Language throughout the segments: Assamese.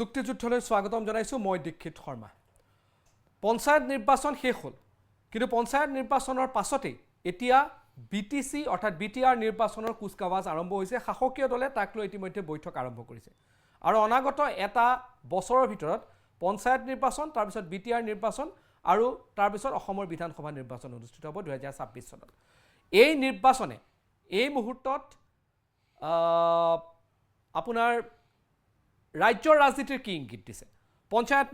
যুক্তিযুদ্ধলৈ স্বাগতম জনাইছো মই দীক্ষিত শৰ্মা পঞ্চায়ত নিৰ্বাচন শেষ হ'ল কিন্তু পঞ্চায়ত নিৰ্বাচনৰ পাছতে এতিয়া বিটিসি অৰ্থাৎ বিটিআৰ নিৰ্বাচনৰ কুচকাৱাজ আৰম্ভ হৈছে শাসকীয় দলে তাক লৈ ইতিমধ্যে বৈঠক আৰম্ভ কৰিছে আৰু অনাগত এটা বছৰৰ ভিতৰত পঞ্চায়ত নিৰ্বাচন তাৰ পিছত বিটিআৰ নিৰ্বাচন আৰু তাৰ পিছত অসমৰ বিধানসভা নিৰ্বাচন অনুষ্ঠিত হ'ব 2026 চনত এই নিৰ্বাচনে এই মুহূৰ্তত আপোনাৰ ৰাজ্যৰ ৰাজনীতিৰ কি ইংগিত দিছে পঞ্চায়ত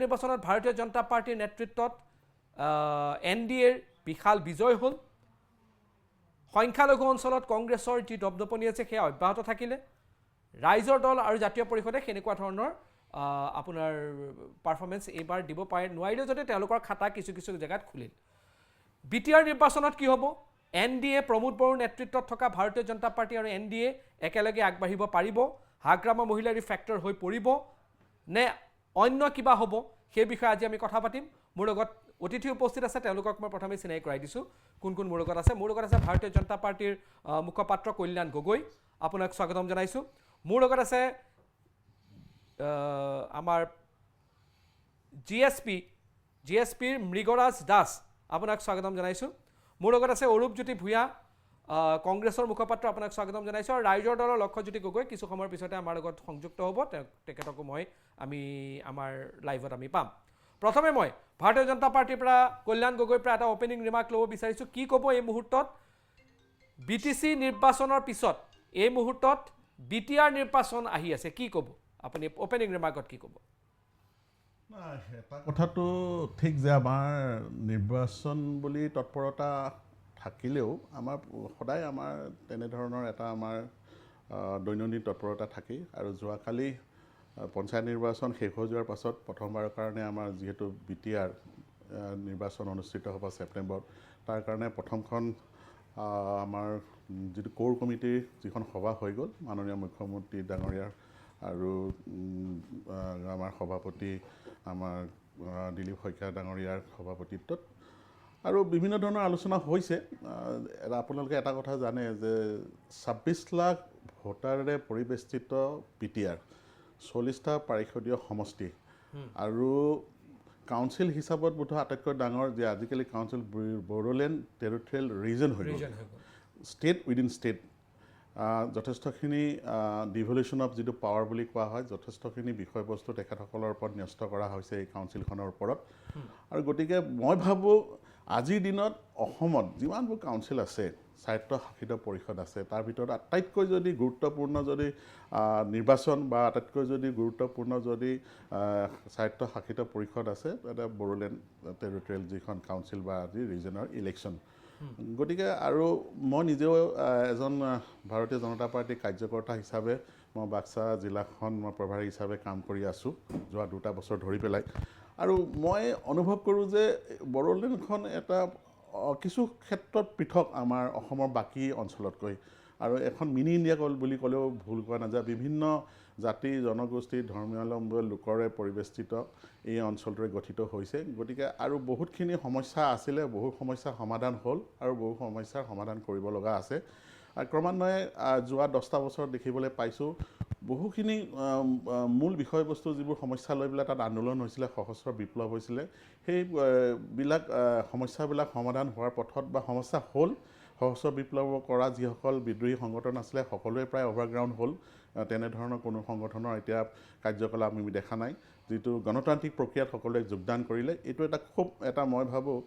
নিৰ্বাচনত ভাৰতীয় জনতা পাৰ্টিৰ নেতৃত্বত এনডিএৰ বিশাল বিজয় হ'ল সংখ্যালঘু অঞ্চলত কংগ্ৰেছৰ যি দপদপনি আছে সেয়া অব্যাহত থাকিলে ৰাইজৰ দল আৰু জাতীয় পৰিষদে কেনেকুৱা ধৰণৰ আপোনাৰ পাৰফৰ্মেন্স এইবাৰ দিব পাৰে নোৱাৰিলে যদি তেওঁলোকৰ খাতা কিছু কিছু জেগাত খুলিল বিটিআৰ নিৰ্বাচনত কি হ'ব এনডিএ প্ৰমোদ বড়োৰ নেতৃত্বত থকা ভাৰতীয় জনতা পাৰ্টি আৰু এনডিএ একেলগে আগবাঢ়িব পাৰিব হাগ্ৰামা মহিলাৰী ফেক্টৰ হৈ পৰিব নে অন্য কিবা হ'ব সেই বিষয়ে আজি আমি কথা পাতিম মোৰ লগত অতিথি উপস্থিত আছে তেওঁলোকক মই প্ৰথমে চিনাই কৰাই দিছো কোন কোন মোৰ লগত আছে ভাৰতীয় জনতা পাৰ্টিৰ মুখপাত্ৰ কল্যাণ গগৈ আপোনাক স্বাগতম জনাইছো মোৰ লগত আছে আমাৰ জিএসপিৰ মৃগৰাজ দাস আপোনাক স্বাগতম জনাইছো মোৰ লগত আছে অৰূপজ্যোতি ভূঞা কংগ্ৰেছৰ মুখপাত্ৰ আপোনাক স্বাগতম জনাইছো আৰু ৰাইজৰ দলৰ লক্ষ্যজ্যোতি গগৈ কিছু সময়ৰ পিছতে আমাৰ লগত সংযুক্ত হ'ব তেখেতকো আমি আমাৰ লাইভত আমি পাম প্ৰথমে মই ভাৰতীয় জনতা পাৰ্টিৰ পৰা কল্যাণ গগৈৰ পৰা এটা ওপেনিং ৰিমাৰ্ক ল'ব বিচাৰিছো কি ক'ব এই মুহূৰ্তত বিটিসি নিৰ্বাচনৰ পিছত এই মুহূৰ্তত বিটিআৰ নিৰ্বাচন আহি আছে কি ক'ব আপুনি ওপেনিং ৰিমাৰ্কত কি ক'ব এটা কথাটো ঠিক যে আমাৰ নিৰ্বাচন বুলি তৎপৰতা থাকিলেও আমাৰ সদায় আমাৰ তেনেধৰণৰ এটা আমাৰ দৈনন্দিন তৎপৰতা থাকে আৰু যোৱাকালি পঞ্চায়ত নিৰ্বাচন শেষ হৈ যোৱাৰ পাছত প্ৰথমবাৰৰ কাৰণে আমাৰ যিহেতু বিটিআৰ নিৰ্বাচন অনুষ্ঠিত হ'ব ছেপ্টেম্বৰত তাৰ কাৰণে প্ৰথমখন আমাৰ যিটো কোৰ কমিটিৰ যিখন সভা হৈ গ'ল মাননীয় মুখ্যমন্ত্ৰী ডাঙৰীয়াৰ আৰু আমাৰ সভাপতি আমাৰ দিলীপ শইকীয়া ডাঙৰীয়াৰ সভাপতিত্বত আৰু বিভিন্ন ধৰণৰ আলোচনা হৈছে আপোনালোকে এটা কথা জানে যে 26 লাখ ভোটাৰেৰে পৰিবেষ্টিত বিটিআৰ 40টা পাৰিষদীয় সমষ্টি আৰু কাউন্সিল হিচাপত বোধহয় আটাইতকৈ ডাঙৰ যে আজিকালি কাউন্সিল বড়োলেণ্ড টেৰিটৰিয়েল ৰিজন হৈ গ'ল ষ্টেট উইদিন ষ্টেট যথেষ্টখিনি ডিভলিউশ্যন অফ যিটো পাৱাৰ বুলি কোৱা হয় যথেষ্টখিনি বিষয়বস্তু তেখেতসকলৰ ওপৰত ন্যস্ত কৰা হৈছে এই কাউন্সিলখনৰ ওপৰত আৰু গতিকে মই ভাবোঁ আজিৰ দিনত অসমত যিমানবোৰ কাউন্সিল আছে স্বায়ত্তশাসিত পৰিষদ আছে তাৰ ভিতৰত আটাইতকৈ যদি গুৰুত্বপূৰ্ণ যদি নিৰ্বাচন বা আটাইতকৈ যদি গুৰুত্বপূৰ্ণ যদি স্বায়ত্তশাসিত পৰিষদ আছে এটা বড়োলেণ্ড টেৰিটৰিয়েল যিখন কাউন্সিল বা আজি ৰিজনৰ ইলেকশ্যন গতিকে আৰু মই নিজেও এজন ভাৰতীয় জনতা পাৰ্টিৰ কাৰ্যকৰ্তা হিচাপে মই বাক্সা জিলাখন মই প্ৰভাৰী হিচাপে কাম কৰি আছোঁ যোৱা 2টা বছৰ ধৰি পেলাই আৰু মই অনুভৱ কৰোঁ যে বড়োলেণ্ডখন এটা কিছু ক্ষেত্ৰত পৃথক আমাৰ অসমৰ বাকী অঞ্চলতকৈ আৰু এখন মিনি ইণ্ডিয়া বুলি ক'লেও ভুল কোৱা নাযায় বিভিন্ন জাতি জনগোষ্ঠী ধৰ্মাৱলম্বী লোকৰে পৰিবেষ্টিত এই অঞ্চলটোৰে গঠিত হৈছে গতিকে আৰু বহুতখিনি সমস্যা আছিলে বহু সমস্যা সমাধান হ'ল আৰু বহু সমস্যাৰ সমাধান কৰিব লগা আছে ক্ৰমান্বয়ে যোৱা 10টা বছৰ দেখিবলৈ পাইছোঁ বহুখিনি মূল বিষয়বস্তু যিবোৰ সমস্যা লৈ পেলাই তাত আন্দোলন হৈছিলে সশস্ত্ৰ বিপ্লৱ হৈছিলে সেইবিলাক সমস্যাবিলাক সমাধান হোৱাৰ পথত বা সমস্যা হ'ল সশস্ত্ৰ বিপ্লৱ কৰা যিসকল বিদ্ৰোহী সংগঠন আছিলে সকলোৱে প্ৰায় অভাৰগ্ৰাউণ্ড হ'ল তেনেধৰণৰ কোনো সংগঠনৰ এতিয়া কাৰ্যকলাপ আমি দেখা নাই যিটো গণতান্ত্ৰিক প্ৰক্ৰিয়াত সকলোৱে যোগদান কৰিলে এইটো এটা খুব এটা মই ভাবোঁ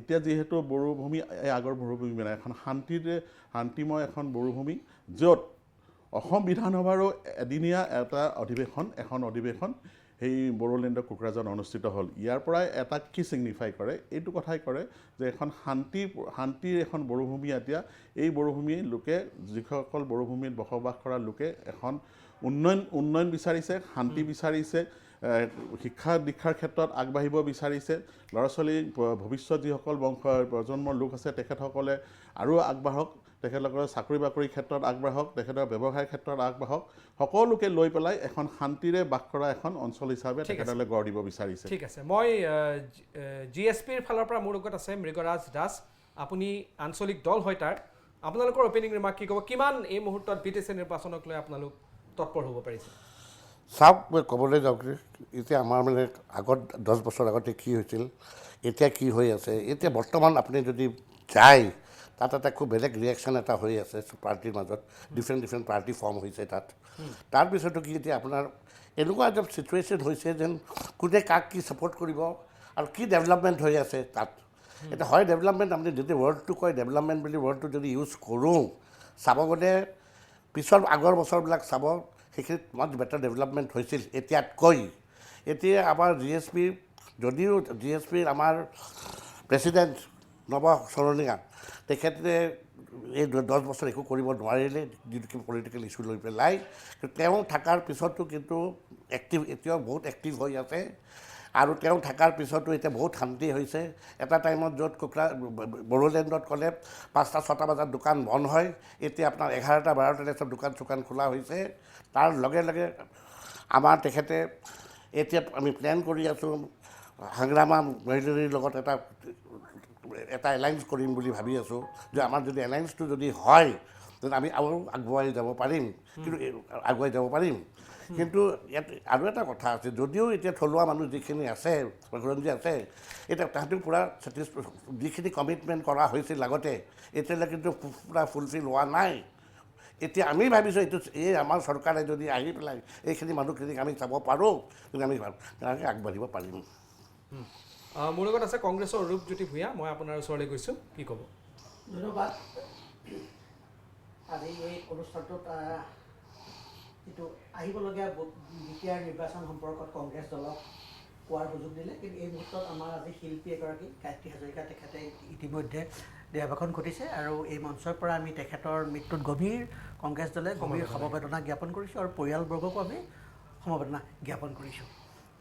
এতিয়া যিহেতু বড়োভূমি আগৰ বড়োভূমি মানে এখন শান্তিময় এখন বড়োভূমি য'ত অসম বিধানসভাৰো এদিনীয়া এখন অধিৱেশন সেই বড়োলেণ্ডৰ কোকৰাঝাৰত অনুষ্ঠিত হ'ল ইয়াৰ পৰাই এটা কি ছিগনিফাই কৰে এইটো কথাই কৰে যে এখন শান্তিৰ এখন বড়োভূমি এতিয়া এই বড়োভূমিৰ লোকে যিসকল বড়োভূমিত বসবাস কৰা লোকে এখন উন্নয়ন বিচাৰিছে শান্তি বিচাৰিছে শিক্ষা দীক্ষাৰ ক্ষেত্ৰত আগবাঢ়িব বিচাৰিছে ল'ৰা ছোৱালী ভৱিষ্যত যিসকল প্ৰজন্মৰ লোক আছে তেখেতসকলে আৰু আগবাঢ়ক তেখেতসকলে চাকৰি বাকৰিৰ ক্ষেত্ৰত আগবাঢ়ক তেখেতৰ ব্যৱসায়ৰ ক্ষেত্ৰত আগবাঢ়ক সকলোকে লৈ পেলাই এখন শান্তিৰে বাস কৰা এখন অঞ্চল হিচাপে তেখেতসকলে গঢ় দিব বিচাৰিছে ঠিক আছে মই জিএসপিৰ ফালৰ পৰা মোৰ লগত আছে মৃগৰাজ দাস আপুনি আঞ্চলিক দল হয় তাৰ আপোনালোকৰ ওপেনিং ৰিমাৰ্ক কি ক'ব কিমান এই মুহূৰ্তত বিটিসি নিৰ্বাচনক লৈ আপোনালোক তৎপৰ হ'ব পাৰিছে চাওক মই ক'বলৈ যাওক এতিয়া আমাৰ মানে আগত 10 বছৰ আগতে কি হৈছিল এতিয়া কি হৈ আছে এতিয়া বৰ্তমান আপুনি যদি যায় তাত এটা খুব বেলেগ ৰিয়েকশ্যন এটা হৈ আছে পাৰ্টিৰ মাজত ডিফাৰেণ্ট পাৰ্টি ফৰ্ম হৈছে তাত তাৰপিছতো কি এতিয়া আপোনাৰ এনেকুৱা এটা ছিটুৱেশ্যন হৈছে যেন কোনে কাক কি ছাপৰ্ট কৰিব আৰু কি ডেভেলপমেণ্ট হৈ আছে তাত এতিয়া হয় ডেভেলপমেণ্ট আপুনি যদি ৱৰ্ডটো কয় ডেভেলপমেণ্ট বুলি ৱৰ্ডটো যদি ইউজ কৰোঁ চাব গ'লে পিছৰ আগৰ বছৰবিলাক চাব সেইখিনিত মাছ বেটাৰ ডেভেলপমেণ্ট হৈছিল এতিয়াতকৈ এতিয়া আমাৰ যদিও জি এছ পিৰ আমাৰ প্ৰেচিডেণ্ট নৱ শৰণীয়া তেখেতে এই 10 বছৰ একো কৰিব নোৱাৰিলে যিটো পলিটিকেল ইছ্যু লৈ পেলাই তেওঁ থকাৰ পিছতো কিন্তু এতিয়াও বহুত এক্টিভ হৈ আছে আৰু তেওঁ থকাৰ পিছতো এতিয়া বহুত শান্তি হৈছে এটা টাইমত য'ত বড়োলেণ্ডত ক'লে 5টা-6টা বজাত দোকান বন্ধ হয় এতিয়া আপোনাৰ 11টা-12টালৈ চব দোকান খোলা হৈছে তাৰ লগে লগে আমাৰ তেখেতে এতিয়া আমি প্লেন কৰি আছোঁ হাংগ্ৰামা মহিলাৰীৰ লগত এটা এলায়েন্স কৰিম বুলি ভাবি আছোঁ যে আমাৰ যদি এলায়েন্সটো যদি হয় তেন্তে আমি আৰু আগুৱাই যাব পাৰিম কিন্তু ইয়াত আৰু এটা কথা আছে যদিও এতিয়া থলুৱা মানুহ যিখিনি আছে ৰঘুৰঞ্জী আছে এতিয়া তাহাঁতেও পূৰা যিখিনি কমিটমেণ্ট কৰা হৈছিল আগতে এতিয়ালৈ কিন্তু পূৰা ফুলফিল হোৱা নাই এতিয়া আমি ভাবিছোঁ এই আমাৰ চৰকাৰে যদি আহি পেলাই এইখিনি মানুহখিনিক আমি চাব পাৰোঁ কিন্তু আমি তেনেকৈ আগবাঢ়িব পাৰিম মোৰ লগত আছে কংগ্ৰেছৰ ৰূপজ্যোতি ভূঞা মই আপোনাৰ ওচৰলৈ গৈছোঁ কি ক'ব ধন্যবাদ আজি এই অনুষ্ঠানটোত যিটো আহিবলগীয়া বিটিআৰ নিৰ্বাচন সম্পৰ্কত কংগ্ৰেছ দলক কোৱাৰ সুযোগ দিলে কিন্তু এই মুহূৰ্তত আমাৰ আজি শিল্পী এগৰাকী গায়ত্ৰী হাজৰিকা তেখেতে ইতিমধ্যে দেহাৱসান ঘটিছে আৰু এই মঞ্চৰ পৰা আমি তেখেতৰ মৃত্যুত কংগ্ৰেছ দলে গভীৰ সমবেদনা জ্ঞাপন কৰিছোঁ আৰু পৰিয়ালবৰ্গকো আমি সমবেদনা জ্ঞাপন কৰিছোঁ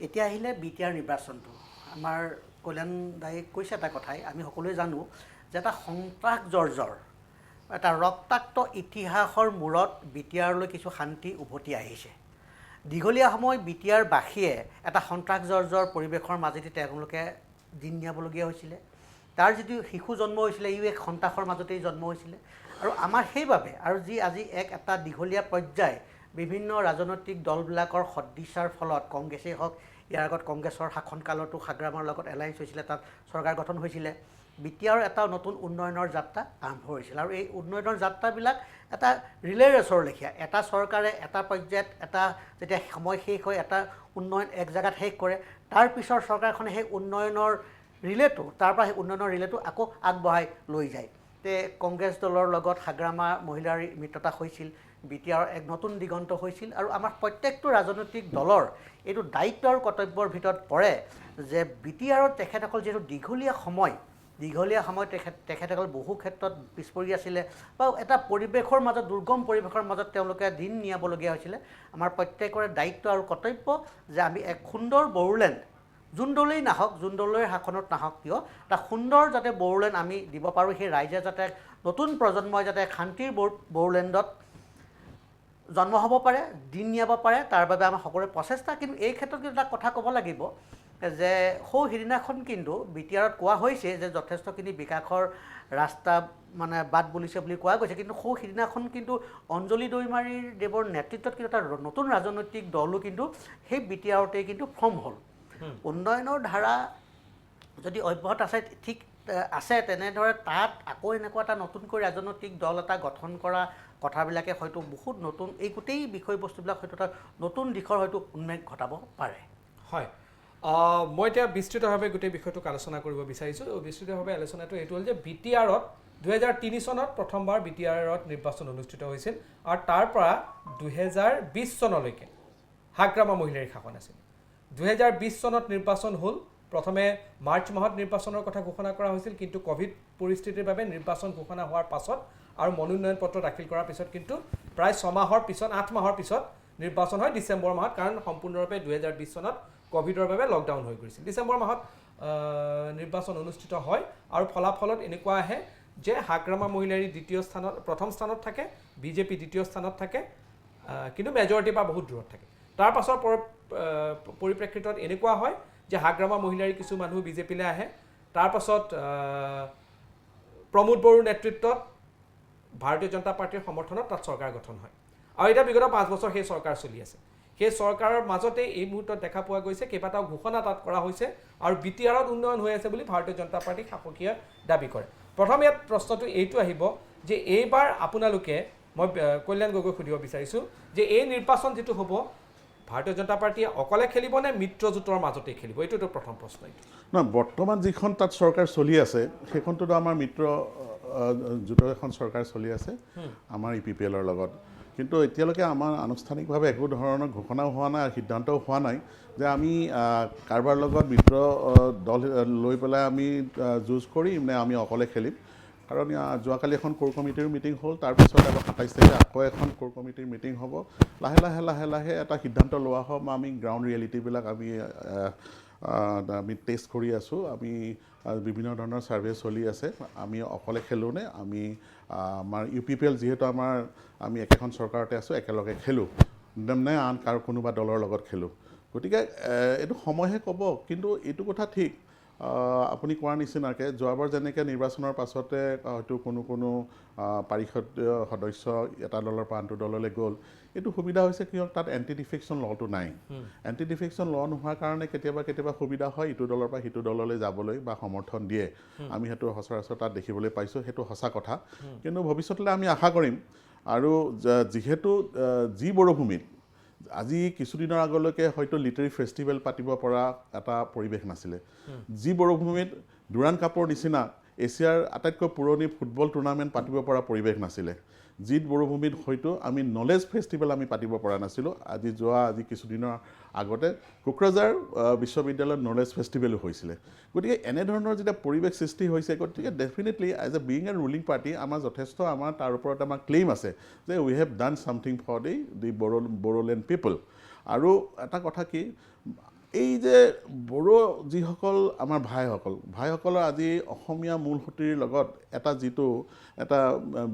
এতিয়া আহিলে বিটিআৰ নিৰ্বাচনটো আমাৰ কল্যাণ দায়ে কৈছে এটা কথাই আমি সকলোৱে জানো যে এটা সন্ত্ৰাসজৰ্জৰ এটা ৰক্তাক্ত ইতিহাসৰ মূৰত বিটিআৰলৈ কিছু শান্তি উভতি আহিছে দীঘলীয়া সময় বিটিআৰ বাসীয়ে এটা সন্ত্ৰাসজৰ্জৰ পৰিৱেশৰ মাজেদি তেওঁলোকে দিন নিয়াবলগীয়া হৈছিলে তাৰ যিটো শিশু জন্ম হৈছিলে ইও এক সন্ত্ৰাসৰ মাজতেই জন্ম হৈছিলে আৰু আমাৰ সেইবাবে আৰু যি আজি এটা দীঘলীয়া পৰ্যায় বিভিন্ন ৰাজনৈতিক দলবিলাকৰ সদিচ্ছাৰ ফলত কংগ্ৰেছেই হওক ইয়াৰ আগত কংগ্ৰেছৰ শাসনকালতো হাগ্ৰামাৰ লগত এলায়েন্স হৈছিলে তাত চৰকাৰ গঠন হৈছিলে বিটিআৰৰ এটা নতুন উন্নয়নৰ যাত্ৰা আৰম্ভ হৈছিল আৰু এই উন্নয়নৰ যাত্ৰাবিলাক এটা ৰিলে ৰেচৰ লেখীয়া এটা চৰকাৰে এটা পৰ্যায়ত এটা যেতিয়া সময় শেষ হয় এটা উন্নয়ন এক জেগাত শেষ কৰে তাৰ পিছৰ চৰকাৰখনে সেই উন্নয়নৰ ৰিলেটো আকৌ আগবঢ়াই লৈ যায় তে কংগ্ৰেছ দলৰ লগত হাগ্ৰামা মহিলাৰ মিত্ৰতা হৈছিল বিটিআৰৰ এক নতুন দিগন্ত হৈছিল আৰু আমাৰ প্ৰত্যেকটো ৰাজনৈতিক দলৰ এইটো দায়িত্ব আৰু কৰ্তব্যৰ ভিতৰত পৰে যে বিটিআৰৰ তেখেতসকল যিহেতু দীঘলীয়া সময় তেখেতসকল বহু ক্ষেত্ৰত পিছ পৰি আছিলে বা এটা পৰিৱেশৰ মাজত দুৰ্গম পৰিৱেশৰ মাজত তেওঁলোকে দিন নিয়াবলগীয়া হৈছিলে আমাৰ প্ৰত্যেকৰে দায়িত্ব আৰু কৰ্তব্য যে আমি এক সুন্দৰ বড়োলেণ্ড যোন দলেই নাহক যোন দলেৰ শাসনত নাহক কিয় এটা সুন্দৰ যাতে বড়োলেণ্ড আমি দিব পাৰোঁ সেই ৰাইজে যাতে নতুন প্ৰজন্মই যাতে শান্তিৰ বড়োলেণ্ডত জন্ম হ'ব পাৰে দিন নিয়াব পাৰে তাৰ বাবে আমাৰ সকলোৰে প্ৰচেষ্টা কিন্তু এই ক্ষেত্ৰত কিন্তু এটা কথা ক'ব লাগিব যে সিদিনাখন কিন্তু বিটিআৰত কোৱা হৈছে যে যথেষ্টখিনি বিকাশৰ ৰাস্তা মানে বাট বুলিছে বুলি কোৱা গৈছে কিন্তু সিদিনাখন কিন্তু অঞ্জলি দৈমাৰী দেৱৰ নেতৃত্বত কিন্তু এটা নতুন ৰাজনৈতিক দলো কিন্তু সেই বিটিআৰতেই কিন্তু ফৰ্ম হ'ল উন্নয়নৰ ধাৰা যদি অব্যাহত আছে তেনেদৰে তাত আকৌ এনেকুৱা এটা নতুনকৈ ৰাজনৈতিক দল এটা গঠন কৰা কথাবিলাকে হয়তো বহুত নতুন এই গোটেই বিষয়বস্তুবিলাক হয়তো এটা নতুন দিশৰ হয়তো উন্মেষ ঘটাব পাৰে হয় মই এতিয়া বিস্তৃতভাৱে গোটেই বিষয়টোক আলোচনা কৰিব বিচাৰিছোঁ বিস্তৃতভাৱে আলোচনাটো এইটো হ'ল যে বিটিআৰত 2003 চনত প্ৰথমবাৰ বিটিআৰত নিৰ্বাচন অনুষ্ঠিত হৈছিল আৰু তাৰ পৰা 2020 চনলৈকে হাগ্ৰামা মহিলাৰ শাসন আছিল 2020 চনত নিৰ্বাচন হ'ল প্ৰথমে মাৰ্চ মাহত নিৰ্বাচনৰ কথা ঘোষণা কৰা হৈছিল কিন্তু কোভিড পৰিস্থিতিৰ বাবে নিৰ্বাচন ঘোষণা হোৱাৰ পাছত আৰু মনোনয়ন পত্ৰ দাখিল কৰাৰ পিছত কিন্তু প্ৰায় 8 মাহৰ পিছত নিৰ্বাচন হয় ডিচেম্বৰ মাহত কাৰণ সম্পূৰ্ণৰূপে 2020 চনত কোভিডৰ বাবে লকডাউন হৈ গৈছিল ডিচেম্বৰ মাহত নিৰ্বাচন অনুষ্ঠিত হয় আৰু ফলাফলত এনেকুৱা আহে যে হাগ্ৰামা মহিলাৰী প্ৰথম স্থানত থাকে বিজেপি দ্বিতীয় স্থানত থাকে কিন্তু মেজৰিটি বা বহুত দূৰত থাকে তাৰ পাছৰ পৰিপ্ৰেক্ষিতত এনেকুৱা হয় যে হাগ্ৰামা মহিলাৰী কিছু মানুহ বিজেপিলৈ আহে তাৰ পাছত প্ৰমোদ বড়োৰ নেতৃত্বত ভাৰতীয় জনতা পাৰ্টিৰ সমৰ্থনত তাত চৰকাৰ গঠন হয় আৰু এটা বিগত 5 বছৰ সেই চৰকাৰ চলি আছে সেই চৰকাৰৰ মাজতে এই মুহূৰ্তত দেখা পোৱা গৈছে কেইবাটাও ঘোষণা তাত কৰা হৈছে আৰু বিটিআৰত উন্নয়ন হৈ আছে বুলি ভাৰতীয় জনতা পাৰ্টি শাসকীয় দাবী কৰে প্ৰথম ইয়াত প্ৰশ্নটো এইটো আহিব যে এইবাৰ আপোনালোকে মই কল্যাণ গগৈ সুধিব বিচাৰিছোঁ যে এই নিৰ্বাচন যেটো হ'ব ভাৰতীয় জনতা পাৰ্টিয়ে অকলে খেলিব নে মিত্ৰজোঁটৰ মাজতে খেলিব এইটোতো প্ৰথম প্ৰশ্ন নহয় বৰ্তমান যিখন তাত চৰকাৰ চলি আছে সেইখনটোতো আমাৰ মিত্ৰ জোঁটৰ এখন চৰকাৰ চলি আছে আমাৰ EPPLৰ লগত কিন্তু এতিয়ালৈকে আমাৰ আনুষ্ঠানিকভাৱে একো ধৰণৰ ঘোষণাও হোৱা নাই সিদ্ধান্তও হোৱা নাই যে আমি কাৰোবাৰ লগত মিত্ৰ দল লৈ পেলাই আমি যুঁজ কৰিম নে আমি অকলে খেলিম কাৰণ যোৱাকালি এখন কোৰ কমিটিৰ মিটিং হ'ল তাৰপিছত আকৌ 27 তাৰিখে আকৌ এখন কোৰ কমিটিৰ মিটিং হ'ব লাহে লাহে এটা সিদ্ধান্ত লোৱা হ'ব আমি গ্ৰাউণ্ড ৰিয়েলিটিবিলাক আমি টেষ্ট কৰি আছোঁ আমি বিভিন্ন ধৰণৰ ছাৰ্ভে চলি আছে আমি অকলে খেলোঁ নে আমি আমাৰ UPPL যিহেতু আমি একেখন চৰকাৰতে আছোঁ একেলগে খেলোঁ নে আন কোনোবা দলৰ লগত খেলোঁ গতিকে এইটো সময়হে ক'ব কিন্তু এইটো কথা ঠিক আপুনি কোৱাৰ নিচিনাকৈ যোৱাবাৰ যেনেকৈ নিৰ্বাচনৰ পাছতে হয়তো কোনো পাৰিষদীয় সদস্য এটা দলৰ পৰা আনটো দললৈ গ'ল এইটো সুবিধা হৈছে কিয় তাত এণ্টি ডিফেকশ্যন লটো নাই এণ্টি ডিফেকশ্যন ল নোহোৱাৰ কাৰণে কেতিয়াবা সুবিধা হয় ইটো দলৰ পৰা সিটো দললৈ যাবলৈ বা সমৰ্থন দিয়ে আমি সেইটো সচৰাচৰ তাত দেখিবলৈ পাইছোঁ সেইটো সঁচা কথা কিন্তু ভৱিষ্যতলৈ আমি আশা কৰিম আৰু যিহেতু যি বড়োভূমিত আজি কিছুদিনৰ আগলৈকে হয়তো লিটাৰী ফেষ্টিভেল পাতিব পৰা এটা পৰিৱেশ নাছিলে যি বড়োভূমিত ডুৰাণ কাপৰ নিচিনা এছিয়াৰ আটাইতকৈ পুৰণি ফুটবল টুৰ্ণামেণ্ট পাতিব পৰা পৰিৱেশ নাছিলে যি বড়োভূমিত হয়তো আমি নলেজ ফেষ্টিভেল আমি পাতিব পৰা নাছিলোঁ আজি কিছুদিনৰ আগতে কোকৰাঝাৰ বিশ্ববিদ্যালয়ত নলেজ ফেষ্টিভেলো হৈছিলে গতিকে এনেধৰণৰ যেতিয়া পৰিৱেশ সৃষ্টি হৈছে গতিকে definitely as a being a ruling party আমাৰ যথেষ্ট তাৰ ওপৰত আমাৰ ক্লেইম আছে যে we have done something for the Bodoland people আৰু এটা কথা কি এই যে বড়ো যিসকল আমাৰ ভাইসকলৰ আজি অসমীয়া মূলসুঁতিৰ লগত এটা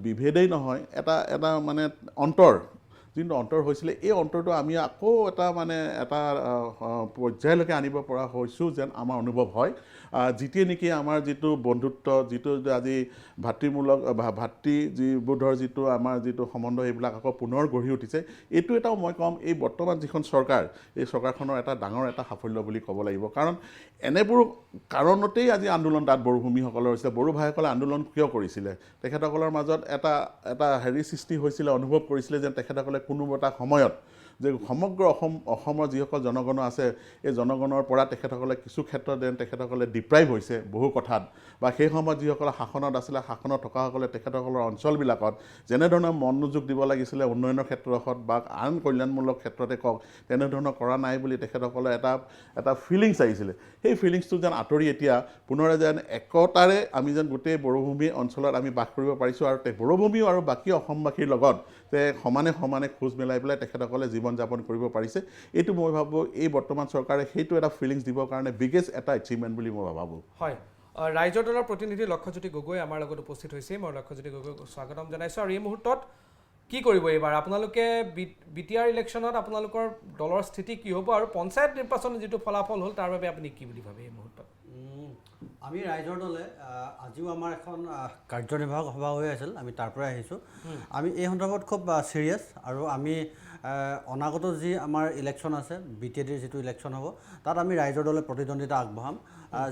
বিভেদেই নহয় এটা মানে যিটো অন্তৰ হৈছিলে এই অন্তৰটো আমি আকৌ এটা পৰ্যায়লৈকে আনিব পৰা হৈছোঁ যেন আমাৰ অনুভৱ হয় যিটোৱে নেকি আমাৰ যিটো বন্ধুত্ব যিটো আজি ভাতৃবোধৰ যিটো আমাৰ যিটো সম্বন্ধ এইবিলাক আকৌ পুনৰ গঢ়ি উঠিছে এইটো এটাও মই ক'ম এই বৰ্তমান যিখন চৰকাৰ এই চৰকাৰখনৰ এটা ডাঙৰ এটা সাফল্য বুলি ক'ব লাগিব কাৰণ এনেবোৰ কাৰণতেই আজি আন্দোলন তাত বড়োভূমিসকলৰ হৈছিলে বড়ো ভাইসকলে আন্দোলন কিয় কৰিছিলে তেখেতসকলৰ মাজত এটা সৃষ্টি হৈছিলে অনুভৱ কৰিছিলে যেন তেখেতসকলে কোনো এটা সময়ত যে সমগ্ৰ অসমৰ যিসকল জনগণ আছে এই জনগণৰ পৰা তেখেতসকলে কিছু ক্ষেত্ৰত যেন তেখেতসকলে ডিপ্ৰাইভ হৈছে বহু কথাত বা সেই সময়ত যিসকলে শাসনত আছিলে শাসনত থকাসকলে তেখেতসকলৰ অঞ্চলবিলাকত যেনেধৰণৰ মনোযোগ দিব লাগিছিলে উন্নয়নৰ ক্ষেত্ৰত বা আন কল্যাণমূলক ক্ষেত্ৰতে কওক তেনেধৰণৰ কৰা নাই বুলি তেখেতসকলে এটা ফিলিংছ আহিছিলে সেই ফিলিংছটো যেন আঁতৰি এতিয়া পুনৰে যেন একতাৰে আমি যেন গোটেই বড়োভূমি অঞ্চলত আমি বাস কৰিব পাৰিছোঁ আৰু বড়োভূমিও আৰু বাকী অসমবাসীৰ লগত সমানে খোজ মিলাই পেলাই তেখেতসকলে জীৱন যাপন কৰিব পাৰিছে এইটো মই ভাবোঁ এই বৰ্তমান চৰকাৰে সেইটো এটা ফিলিংছ দিবৰ কাৰণে বিগেষ্ট এটা এচিভমেণ্ট বুলি মই ভাবোঁ হয় ৰাইজৰ দলৰ প্ৰতিনিধি লক্ষ্যজ্যোতি গগৈ আমাৰ লগত উপস্থিত হৈছে মই লক্ষ্যজ্যোতি গগৈক স্বাগতম জনাইছোঁ আৰু এই মুহূৰ্তত কি কৰিব এইবাৰ আপোনালোকে বিটিআৰ ইলেকশ্যনত আপোনালোকৰ দলৰ স্থিতি কি হ'ব আৰু পঞ্চায়ত নিৰ্বাচনত যিটো ফলাফল হ'ল তাৰ বাবে আপুনি কি বুলি ভাবে এই মুহূৰ্তত আমি ৰাইজৰ দলে আজিও আমাৰ এখন কাৰ্যনিৰ্বাহক সভা হৈ আছিল আমি তাৰ পৰাই আহিছোঁ আমি এই সন্দৰ্ভত খুব চিৰিয়াছ আৰু আমি অনাগত যি আমাৰ ইলেকশ্যন আছে বিটিএডিৰ যিটো ইলেকশ্যন হ'ব তাত আমি ৰাইজৰ দলে প্ৰতিদ্বন্দ্বিতা আগবঢ়াম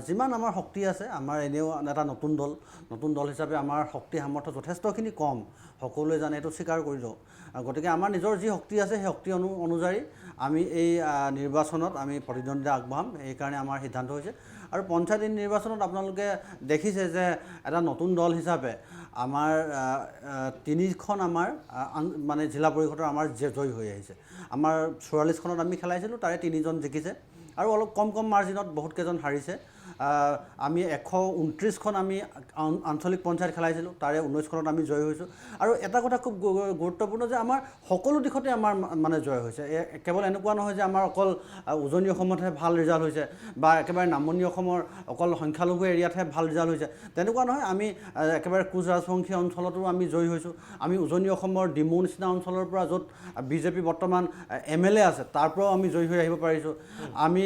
যিমান আমাৰ শক্তি আছে আমাৰ এনেও এটা নতুন দল হিচাপে আমাৰ শক্তি সামৰ্থ্য যথেষ্টখিনি কম সকলোৱে জানে এইটো স্বীকাৰ কৰি দিওঁ গতিকে আমাৰ নিজৰ যি শক্তি আছে সেই শক্তি অনুযায়ী আমি এই নিৰ্বাচনত আমি প্ৰতিদ্বন্দ্বিতা আগবঢ়াম এইকাৰণে আমাৰ সিদ্ধান্ত হৈছে আৰু পঞ্চায়ত নিৰ্বাচনত আপোনালোকে দেখিছে যে এটা নতুন দল হিচাপে আমাৰ 3খন আমাৰ মানে জিলা পৰিষদৰ আমাৰ জয়ী হৈ আহিছে আমাৰ 44খনত আমি খেলাইছিলোঁ তাৰে 3জন জিকিছে আৰু অলপ কম মাৰ্জিনত বহুত কেইজন হাৰিছে আমি 129খন আমি আঞ্চলিক পঞ্চায়ত খেলাইছিলোঁ তাৰে 19খনত আমি জয়ী হৈছোঁ আৰু এটা কথা খুব গুৰুত্বপূৰ্ণ যে আমাৰ সকলো দিশতে আমাৰ মানে জয় হৈছে কেৱল এনেকুৱা নহয় যে আমাৰ অকল উজনি অসমতহে ভাল ৰিজাল্ট হৈছে বা একেবাৰে নামনি অসমৰ অকল সংখ্যালঘু এৰিয়াতহে ভাল ৰিজাল্ট হৈছে তেনেকুৱা নহয় আমি একেবাৰে কোচ ৰাজবংশী অঞ্চলতো আমি জয়ী হৈছোঁ আমি উজনি অসমৰ ডিমৌ নিচিনা অঞ্চলৰ পৰা য'ত বিজেপি বৰ্তমান MLA আছে তাৰ পৰাও আমি জয়ী হৈ আহিব পাৰিছোঁ আমি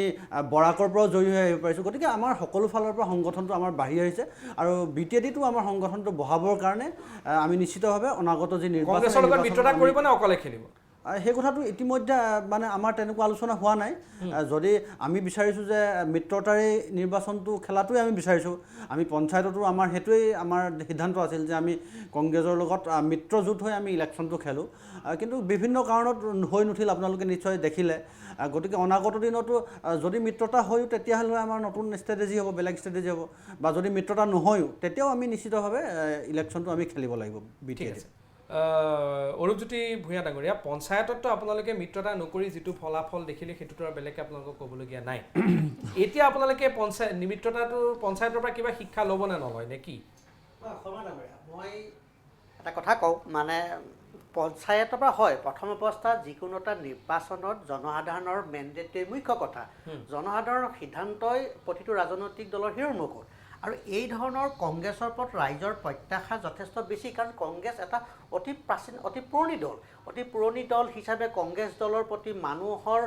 বৰাকৰ পৰাও জয়ী হৈ আহিব পাৰিছোঁ গতিকে আমাৰ সকলো ফালৰ পৰা সংগঠনটো আমাৰ বাঢ়ি আহিছে আৰু বিটিএডিটো আমাৰ সংগঠনটো বঢ়াবৰ কাৰণে আমি নিশ্চিতভাৱে অনাগত যি নিৰ্বাচন কংগ্ৰেছৰ লগত মিত্ৰতা কৰিব নে অকলে খেলিব সেই কথাটো ইতিমধ্যে মানে আমাৰ তেনেকুৱা আলোচনা হোৱা নাই যদি আমি বিচাৰিছোঁ যে মিত্ৰতাৰে নিৰ্বাচনটো খেলাটোৱে আমি বিচাৰিছোঁ আমি পঞ্চায়ততো আমাৰ সেইটোৱেই আমাৰ সিদ্ধান্ত আছিল যে আমি কংগ্ৰেছৰ লগত মিত্ৰজোঁট হৈ আমি ইলেকশ্যনটো খেলোঁ কিন্তু বিভিন্ন কাৰণত হৈ নুঠিল আপোনালোকে নিশ্চয় দেখিলে গতিকে অনাগত দিনতো যদি মিত্ৰতা হয়ও তেতিয়াহ'লে আমাৰ নতুন ষ্ট্ৰেটেজি হ'ব বেলেগ ষ্ট্ৰেটেজি হ'ব বা যদি মিত্ৰতা নহয়ও তেতিয়াও আমি নিশ্চিতভাৱে ইলেকশ্যনটো আমি খেলিব লাগিব ঠিক আছে অৰূপজ্যোতি ভূঞা ডাঙৰীয়া পঞ্চায়ততো আপোনালোকে মিত্ৰতা নকৰি যিটো ফলাফল দেখিলে সেইটোতো আৰু বেলেগকৈ আপোনালোকক ক'বলগীয়া নাই এতিয়া আপোনালোকে মিত্ৰতাটো পঞ্চায়তৰ পৰা কিবা শিক্ষা ল'ব নে নলয় নে কি মই এটা কথা কওঁ মানে পঞ্চায়তৰ পৰা হয় প্ৰথম অৱস্থাত যিকোনো এটা নিৰ্বাচনত জনসাধাৰণৰ মেণ্ডেটে মুখ্য কথা জনসাধাৰণৰ সিদ্ধান্তই প্ৰতিটো ৰাজনৈতিক দলৰ হিৰণ্যকোষ আৰু এই ধৰণৰ কংগ্ৰেছৰ ওপৰত ৰাইজৰ প্ৰত্যাশা যথেষ্ট বেছি কাৰণ কংগ্ৰেছ এটা অতি প্ৰাচীন অতি পুৰণি দল হিচাপে কংগ্ৰেছ দলৰ প্ৰতি মানুহৰ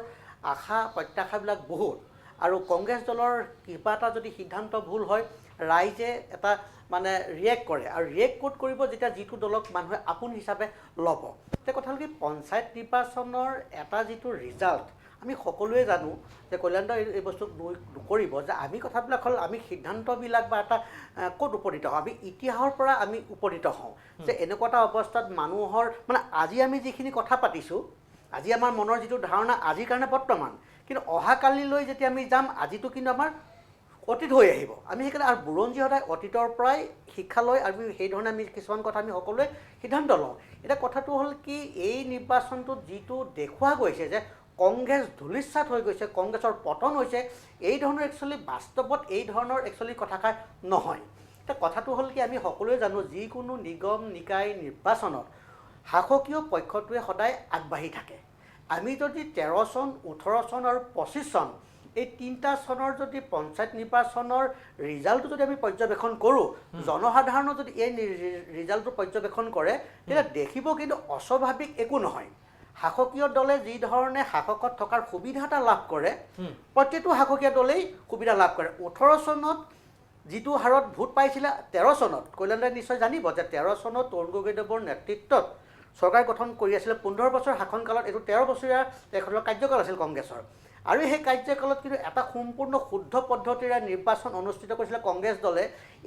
আশা প্ৰত্যাশাবিলাক বহুত আৰু কংগ্ৰেছ দলৰ কিবা এটা যদি সিদ্ধান্ত ভুল হয় ৰাইজে এটা মানে ৰিয়েক্ট কৰে আৰু ৰিয়েক্ট ক'ত কৰিব যেতিয়া যিটো দলক মানুহে আপোন হিচাপে ল'ব এতিয়া কথা হ'ল কি পঞ্চায়ত নিৰ্বাচনৰ এটা যিটো ৰিজাল্ট আমি সকলোৱে জানো যে কল্যাণ এই বস্তু নকৰিব যে আমি কথাবিলাক হ'ল আমি সিদ্ধান্তবিলাক বা এটা ক'ত উপনীত হওঁ আমি ইতিহাসৰ পৰা আমি উপনীত হওঁ যে এনেকুৱা এটা অৱস্থাত মানুহৰ মানে আজি আমি যিখিনি কথা পাতিছোঁ আজি আমাৰ মনৰ যিটো ধাৰণা আজিৰ কাৰণে বৰ্তমান কিন্তু অহাকালিলৈ যেতিয়া আমি যাম আজিতো কিন্তু আমাৰ অতীত হৈ আহিব আমি সেইকাৰণে আৰু বুৰঞ্জী সদায় অতীতৰ পৰাই শিক্ষা লৈ আৰু সেইধৰণে আমি কিছুমান কথা আমি সকলোৱে সিদ্ধান্ত লওঁ এতিয়া কথাটো হ'ল কি এই নিৰ্বাচনটোত যিটো দেখুওৱা গৈছে যে কংগ্ৰেছ ধূলিসাৎ হৈ গৈছে কংগ্ৰেছৰ পতন হৈছে এই ধৰণৰ একচুৱেলি বাস্তৱত এই ধৰণৰ একচুৱেলি কথাষাৰ নহয় এতিয়া কথাটো হ'ল কি আমি সকলোৱে জানো যিকোনো নিগম নিকায় নিৰ্বাচনত শাসকীয় পক্ষটোৱে সদায় আগবাঢ়ি থাকে আমি যদি 13 চন 18 চন আৰু 25 চন এই তিনিটা চনৰ যদি পঞ্চায়ত নিৰ্বাচনৰ ৰিজাল্টটো যদি আমি পৰ্যবেক্ষণ কৰোঁ জনসাধাৰণৰ যদি এই ৰিজাল্টটো পৰ্যবেক্ষণ কৰে তেতিয়া দেখিব কিন্তু অস্বাভাৱিক একো নহয় শাসকীয় দলে যি ধৰণে শাসকত থকাৰ সুবিধা এটা লাভ কৰে প্ৰত্যেকটো শাসকীয় দলেই সুবিধা লাভ কৰে 18 চনত যিটো হাৰত ভোট পাইছিলে 13 চনত কল্যাণদাই নিশ্চয় জানিব যে 13 চনত তৰুণ গগৈদেৱৰ নেতৃত্বত চৰকাৰ গঠন কৰি আছিলে 15 বছৰ শাসনকালত এইটো 13 বছৰীয়া তেখেতৰ কাৰ্যকাল আছিল কংগ্ৰেছৰ আৰু সেই কাৰ্যকালত কিন্তু এটা সম্পূৰ্ণ শুদ্ধ পদ্ধতিৰে নিৰ্বাচন অনুষ্ঠিত কৰিছিলে কংগ্ৰেছ দলে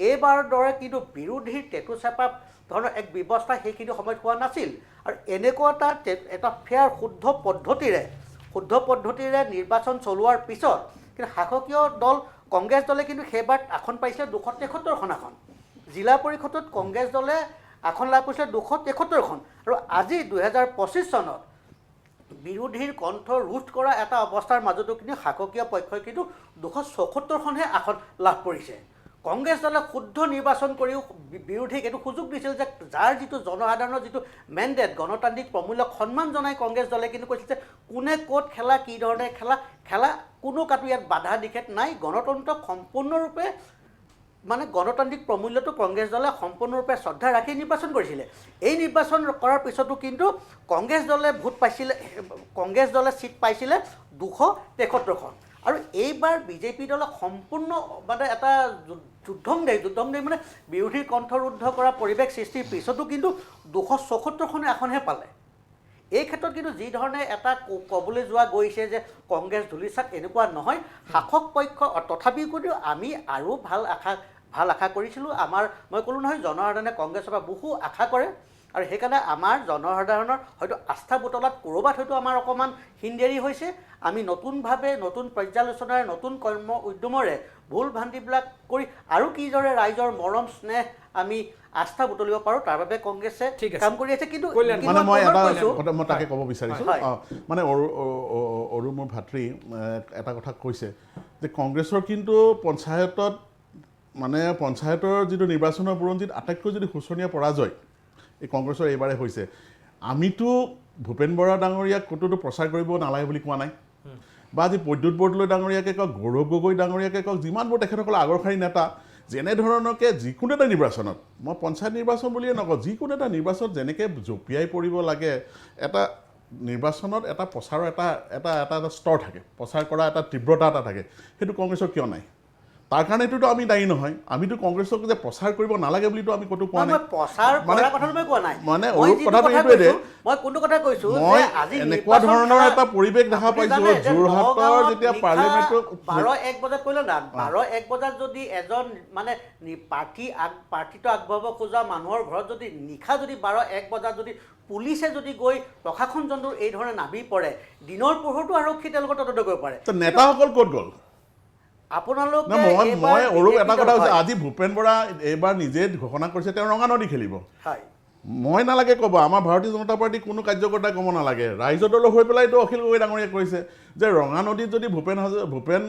এইবাৰৰ দৰে কিন্তু বিৰোধীৰ টেটু চেপা ধৰণৰ এক ব্যৱস্থা সেইখিনি সময়ত হোৱা নাছিল আৰু এনেকুৱা এটা ফেয়াৰ শুদ্ধ পদ্ধতিৰে নিৰ্বাচন চলোৱাৰ পিছত কিন্তু শাসকীয় দল কংগ্ৰেছ দলে কিন্তু সেইবাৰ আসন পাইছিলে 273খন আসন জিলা পৰিষদত কংগ্ৰেছ দলে আসন লাভ কৰিছিলে 273খন আৰু আজি 2025 চনত বিৰোধীৰ কণ্ঠ ৰোধ কৰা এটা অৱস্থাৰ মাজতো কিন্তু শাসকীয় পক্ষই কিন্তু 274খনহে আসন লাভ কৰিছে কংগ্ৰেছ দলে শুদ্ধ নিৰ্বাচন কৰিও বিৰোধীক এইটো সুযোগ দিছিল যে যাৰ যিটো জনসাধাৰণৰ যিটো মেণ্ডেট গণতান্ত্ৰিক প্ৰমূল্যক সন্মান জনাই কংগ্ৰেছ দলে কিন্তু কৈছিল যে কোনে ক'ত খেলা কি ধৰণে খেলা কোনো কাটো ইয়াত বাধা নিষেধ নাই গণতন্ত্ৰক সম্পূৰ্ণৰূপে মানে গণতান্ত্ৰিক প্ৰমূল্যটো কংগ্ৰেছ দলে সম্পূৰ্ণৰূপে শ্ৰদ্ধা ৰাখি নিৰ্বাচন কৰিছিলে এই নিৰ্বাচন কৰাৰ পিছতো কিন্তু কংগ্ৰেছ দলে ছিট পাইছিলে 273খন আৰু এইবাৰ বিজেপি দলে সম্পূৰ্ণ মানে এটা যুদ্ধং দেই মানে বিৰোধীৰ কণ্ঠৰুদ্ধ কৰা পৰিৱেশ সৃষ্টিৰ পিছতো কিন্তু 274খন আসনহে পালে এই ক্ষেত্ৰত কিন্তু যি ধৰণে এটা ক'বলৈ যোৱা গৈছে যে কংগ্ৰেছ ধূলিসাৎ এনেকুৱা নহয় শাসক পক্ষ তথাপিও কিন্তু আমি আৰু ভাল আশা কৰিছিলোঁ মই ক'লোঁ নহয় জনসাধাৰণে কংগ্ৰেছৰ পৰা বহু আশা কৰে আৰু সেইকাৰণে আমাৰ জনসাধাৰণৰ হয়তো আস্থা বুটলাত ক'ৰবাত হয়তো আমাৰ অকণমান হিনদেৰি হৈছে আমি নতুনভাৱে নতুন পৰ্যালোচনাৰে নতুন কৰ্ম উদ্যমৰে ভুল ভ্ৰান্তিবিলাক কৰি আৰু কিদৰে ৰাইজৰ মৰম স্নেহ আমি আস্থা বুটলিব পাৰোঁ তাৰ বাবে কংগ্ৰেছে কাম কৰি আছে কিন্তু মানে মই তাকে ক'ব বিচাৰিছোঁ মানে অৰু মোৰ ভাতৃ এটা কথা কৈছে যে কংগ্ৰেছৰ কিন্তু পঞ্চায়তৰ যিটো নিৰ্বাচনৰ বুৰঞ্জীত আটাইতকৈ যদি শোচনীয় পৰাজয় এই কংগ্ৰেছৰ এইবাৰে হৈছে আমিতো ভূপেন বৰা ডাঙৰীয়াক ক'তোতো প্ৰচাৰ কৰিব নালাগে বুলি কোৱা নাই বা আজি প্ৰদ্যুৎ বৰদলৈ ডাঙৰীয়াকে কওক গৌৰৱ গগৈ ডাঙৰীয়াকে কওক যিমানবোৰ তেখেতসকলৰ আগৰশাৰী নেতা যেনেধৰণকে যিকোনো এটা নিৰ্বাচনত মই পঞ্চায়ত নিৰ্বাচন বুলিয়ে নকওঁ যিকোনো এটা নিৰ্বাচনত যেনেকৈ জঁপিয়াই পৰিব লাগে এটা নিৰ্বাচনত এটা প্ৰচাৰৰ এটা স্তৰ থাকে প্ৰচাৰ কৰা এটা তীব্ৰতা এটা থাকে সেইটো কংগ্ৰেছৰ কিয় নাই তাৰ কাৰণেতো আমি দায়ী নহয় আমিতো কংগ্ৰেছক যে প্ৰচাৰ কৰিব নালাগে বুলিতো আমি ক'তো কোৱা মই নাই প্ৰচাৰ কৰাৰ কথাটো মই কোৱা নাই মানে মই অৰূপ যিটো কথাটো কথা এইটোৱে কৈছো, মই কোনটো কথা কৈছো মই যে আজি এনেকুৱা নিৰ্বাচন ধৰণৰ খেলা- এটা পৰিৱেশ দেখা আপুনি পাইছো জানে যে যোৰহাটৰ নগাঁৱত যেতিয়া নিশা পাৰ্লিয়ামেণ্টৰ 12-1 বজাত কৰিলে না 12-1 বজাত যদি এজন মানে পাৰ্টিটো আগবঢ়াব খোজা মানুহৰ ঘৰত যদি নিশা যদি 12-1 বজাত যদি পুলিচে যদি গৈ প্ৰশাসনজনৰ এই ধৰণে নামি পৰে দিনৰ পোহৰতো আৰক্ষী তেওঁলোকৰ তদন্ত কৰিব পাৰে তো নেতাসকল ক'ত গ'ল আপোনালোকে না মই এইবাৰ মই অৰূপ BJP এটা কথা কৈছোঁ হয়, আজি ভূপেন বৰা এইবাৰ নিজে ঘোষণা কৰিছে তেওঁ ৰঙা নদী খেলিব হয় মই নালাগে ক'ব আমাৰ ভাৰতীয় জনতা পাৰ্টি কোনো কাৰ্যকৰ্তাই ক'ব নালাগে ৰাইজৰ দল হৈ পেলাইতো অখিল গগৈ ডাঙৰীয়াই কৈছে যে ৰঙা নদীত যদি ভূপেন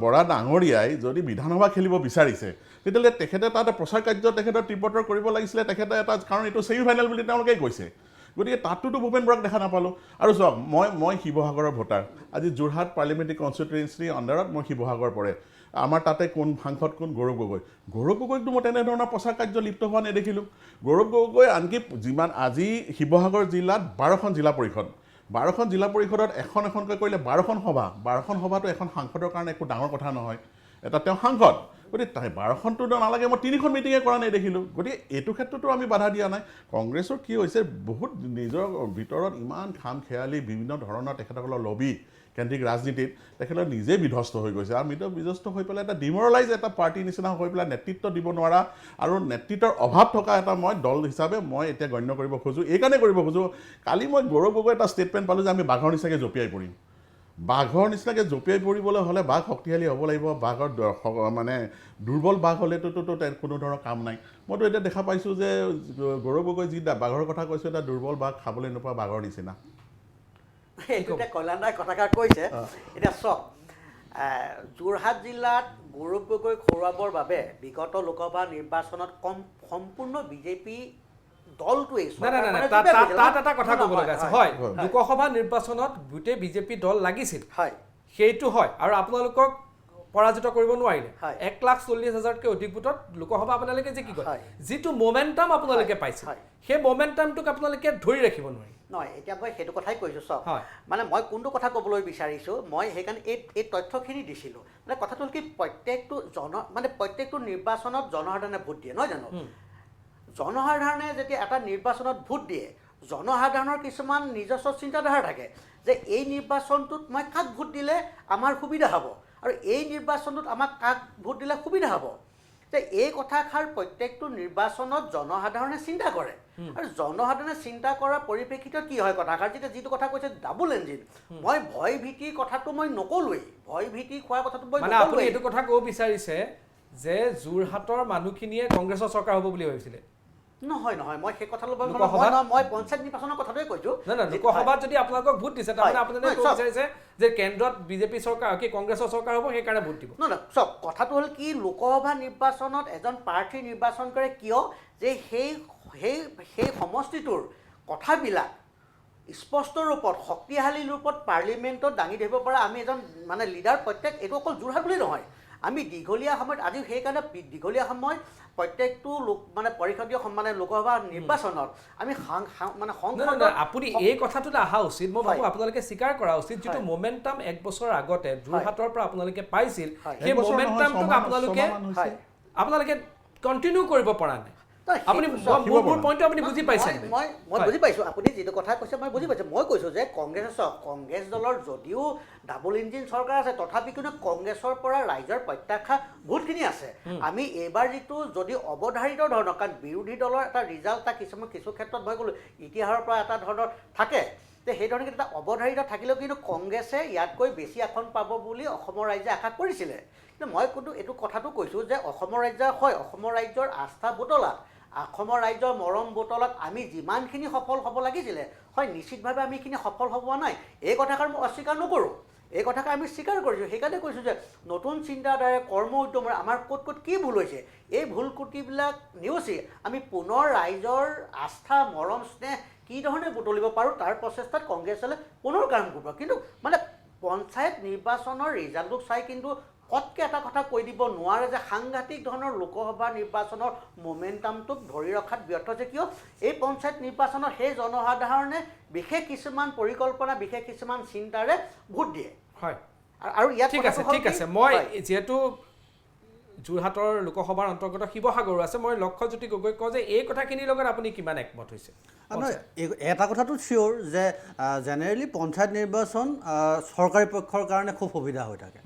বৰা ডাঙৰীয়াই যদি বিধানসভা খেলিব বিচাৰিছে তেতিয়াহ'লে তেখেতে তাত প্ৰচাৰ কাৰ্য তেখেতে তীব্ৰতৰ কৰিব লাগিছিলে তেখেতে এটা কাৰণ এইটো ছেমি ফাইনেল বুলি তেওঁলোকেই কৈছে গতিকে তাতোতো ভূপেন বৰাক দেখা নাপালোঁ আৰু চাওক মই শিৱসাগৰৰ ভোটাৰ আজি যোৰহাট পাৰ্লিয়ামেণ্টাৰী কনষ্টিটুৱেঞ্চিৰ আণ্ডাৰত মই শিৱসাগৰ পৰে আমাৰ তাতে কোন সাংসদ কোন গৌৰৱ গগৈকতো মই তেনেধৰণৰ প্ৰচাৰ কাৰ্য লিপ্ত হোৱা নেদেখিলোঁ গৌৰৱ গগৈ আনকি যিমান আজি শিৱসাগৰ জিলাত 12খন জিলা পৰিষদ 12খন জিলা পৰিষদত এখনকৈ কৰিলে 12খন সভাটো এখন সাংসদৰ কাৰণে একো ডাঙৰ কথা নহয় এটা তেওঁ সাংসদ গতিকে 12খনটো নালাগে মই 3খন মিটিঙে কৰা নেদেখিলোঁ গতিকে এইটো ক্ষেত্ৰতো আমি বাধা দিয়া নাই কংগ্ৰেছৰ কি হৈছে বহুত নিজৰ ভিতৰত ইমান খাম খেয়ালি বিভিন্ন ধৰণৰ তেখেতসকলৰ লবি কেন্দ্ৰিক ৰাজনীতিত তেখেতৰ নিজেই বিধ্বস্ত হৈ গৈছে আৰু বিধ্বস্ত হৈ পেলাই এটা ডিমৰেলাইজ এটা পাৰ্টি নিচিনা হৈ পেলাই নেতৃত্ব দিব নোৱাৰা আৰু নেতৃত্বৰ অভাৱ থকা এটা মই দল হিচাপে মই এতিয়া গণ্য কৰিব খোজোঁ এইকাৰণে কৰিব খোজোঁ কালি মই গৌৰৱ গগৈ এটা ষ্টেটমেণ্ট পালোঁ যে আমি বাঘৰ নিচিনাকৈ জঁপিয়াই পৰিম বাঘৰ নিচিনাকৈ জঁপিয়াই পৰিবলৈ হ'লে বাঘ শক্তিশালী হ'ব লাগিব বাঘৰ মানে দুৰ্বল বাঘ হ'লেতো কোনো ধৰণৰ কাম নাই মইতো এতিয়া দেখা পাইছোঁ যে গৌৰৱ গগৈ যি বাঘৰ কথা কৈছোঁ এটা দুৰ্বল বাঘ খাবলৈ নোপোৱা বাঘৰ নিচিনা এইটো এতিয়া কল্যাণদাই কথাষাৰ কৈছে এতিয়া চাওক যোৰহাট জিলাত গৌৰৱ গগৈ হৰুৱাবৰ বাবে বিগত লোকসভা নিৰ্বাচনত সম্পূৰ্ণ বিজেপি দলটোৱেই তাত এটা কথা ক'ব লগা আছে হয় লোকসভা নিৰ্বাচনত গোটেই বিজেপি দল লাগিছিল হয় সেইটো হয় আৰু আপোনালোকক পৰাজিত কৰিব নোৱাৰিলে 1,40,000তকৈ অধিক ভোটত লোকসভা আপোনালোকে যে কি কয় যিটো মোমেণ্টাম আপোনালোকে পাইছে সেই মোমেণ্টামটোক আপোনালোকে ধৰি ৰাখিব নোৱাৰে নহয় এতিয়া মই সেইটো কথাই কৈছোঁ চাওক মানে মই কোনটো কথা ক'বলৈ বিচাৰিছোঁ মই সেইকাৰণে এই তথ্যখিনি দিছিলোঁ মানে কথাটো হ'ল কি প্ৰত্যেকটো নিৰ্বাচনত জনসাধাৰণে ভোট দিয়ে নহয় জানো জনসাধাৰণে যেতিয়া এটা নিৰ্বাচনত ভোট দিয়ে জনসাধাৰণৰ কিছুমান নিজস্ব চিন্তাধাৰা থাকে যে এই নিৰ্বাচনটোত মই কাক ভোট দিলে আমাৰ সুবিধা হ'ব আৰু এই নিৰ্বাচনটোত আমাক কাক ভোট দিলে সুবিধা হ'ব যে এই কথাষাৰ প্ৰত্যেকটো নিৰ্বাচনত জনসাধাৰণে চিন্তা কৰে আৰু জনসাধাৰণে চিন্তা কৰাৰ পৰিপ্ৰেক্ষিতত কি হয় কথাষাৰ যেতিয়া যিটো কথা কৈছে ডাবল ইঞ্জিন মই ভয় ভীতিৰ কথাটো মই নকলোৱেই ভয় ভীতি খোৱাৰ কথাটো মই মানে আপুনি এইটো কথা ক'ব বিচাৰিছে যে যোৰহাটৰ মানুহখিনিয়ে কংগ্ৰেছৰ চৰকাৰ হ'ব বুলি ভাবিছিলে নহয় মই সেই কথা ল'ব মই পঞ্চায়ত নিৰ্বাচনৰ কথাটোৱে কৈছোঁ লোকসভাত যদি আপোনালোকক ভোট দিছে তাৰমানে আপোনালোকে ক'ব বিচাৰিছে যে কেন্দ্ৰত বিজেপি চৰকাৰ কি কংগ্ৰেছৰ চৰকাৰ হ'ব সেইকাৰণে ভোট দিব নহয় চব কথাটো হ'ল কি লোকসভা নিৰ্বাচনত এজন প্ৰাৰ্থী নিৰ্বাচন কৰে কিয় যে সেই সমষ্টিটোৰ কথাবিলাক স্পষ্ট ৰূপত শক্তিশালী ৰূপত পাৰ্লিমেণ্টত দাঙি ধৰিব পৰা আমি এজন মানে লিডাৰ প্ৰত্যেক এইটো অকল যোৰহাট বুলি নহয় আমি দীঘলীয়া সময়ত আজি সেইকাৰণে দীঘলীয়া সময়ত প্ৰত্যেকটো মানে পৰিষদীয় মানে লোকসভা নিৰ্বাচনত আমি মানে আপুনি এই কথাটোত অহা উচিত মই ভাবোঁ আপোনালোকে স্বীকাৰ কৰা উচিত যিটো মোমেণ্টাম 1 বছৰ আগতে যোৰহাটৰ পৰা আপোনালোকে পাইছিল সেই মোমেণ্টামটোক আপোনালোকে কণ্টিনিউ কৰিব পৰা নাই আপুনি মোৰ পইণ্টটো আপুনি বুজি পাইছে মই বুজি পাইছোঁ আপুনি যিটো কথা কৈছে মই বুজি পাইছোঁ মই কৈছোঁ যে কংগ্ৰেছ দলৰ যদিও ডাবল ইঞ্জিন চৰকাৰ আছে তথাপি কিন্তু কংগ্ৰেছৰ পৰা ৰাইজৰ প্ৰত্যাশা বহুতখিনি আছে আমি এইবাৰ যিটো যদি অৱধাৰিত ধৰণৰ কাৰণ বিৰোধী দলৰ এটা ৰিজাল্ট এটা কিছু ক্ষেত্ৰত মই ক'লোঁ ইতিহাসৰ পৰা এটা ধৰণৰ থাকে যে সেই ধৰণে এটা অৱধাৰিত থাকিলেও কিন্তু কংগ্ৰেছে ইয়াতকৈ বেছি আসন পাব বুলি অসমৰ ৰাইজে আশা কৰিছিলে কিন্তু মই কিন্তু এইটো কথাটো কৈছোঁ যে অসমৰ ৰাইজৰ আস্থা বুটলাত অসমৰ ৰাইজৰ মৰম বুটলাত আমি যিমানখিনি সফল হ'ব লাগিছিলে হয় নিশ্চিতভাৱে আমি এইখিনি সফল হ'ব নাই এই কথাষাৰ মই অস্বীকাৰ নকৰোঁ এই কথাষাৰ আমি স্বীকাৰ কৰিছোঁ সেইকাৰণে কৈছোঁ যে নতুন চিন্তাধাৰে কৰ্ম উদ্যমেৰে আমাৰ ক'ত কি ভুল হৈছে এই ভুল ক্ৰুটিবিলাক নেওচি আমি পুনৰ ৰাইজৰ আস্থা মৰম স্নেহ কি ধৰণে বুটলিব পাৰোঁ তাৰ প্ৰচেষ্টাত কংগ্ৰেছলে পুনৰ কাম কৰিব কিন্তু মানে পঞ্চায়ত নিৰ্বাচনৰ ৰিজাল্টটোক চাই কিন্তু পটকৈ এটা কথা কৈ দিব নোৱাৰে যে সাংঘাতিক ধৰণৰ লোকসভা নিৰ্বাচনৰ মোমেণ্টামটোক ধৰি ৰখাত ব্যৰ্থ হৈছে কিয় এই পঞ্চায়ত নিৰ্বাচনত সেই জনসাধাৰণে বিশেষ কিছুমান পৰিকল্পনা বিশেষ কিছুমান চিন্তাৰে ভোট দিয়ে হয় আৰু ইয়াত ঠিক আছে মই যিহেতু যোৰহাটৰ লোকসভাৰ অন্তৰ্গত শিৱসাগৰো আছে মই লক্ষ্যজ্যোতি গগৈক কওঁ যে এই কথাখিনিৰ লগত আপুনি কিমান একমত হৈছে নহয় এটা কথাটো চিয়'ৰ যে জেনেৰেলি পঞ্চায়ত নিৰ্বাচন চৰকাৰী পক্ষৰ কাৰণে খুব সুবিধা হৈ থাকে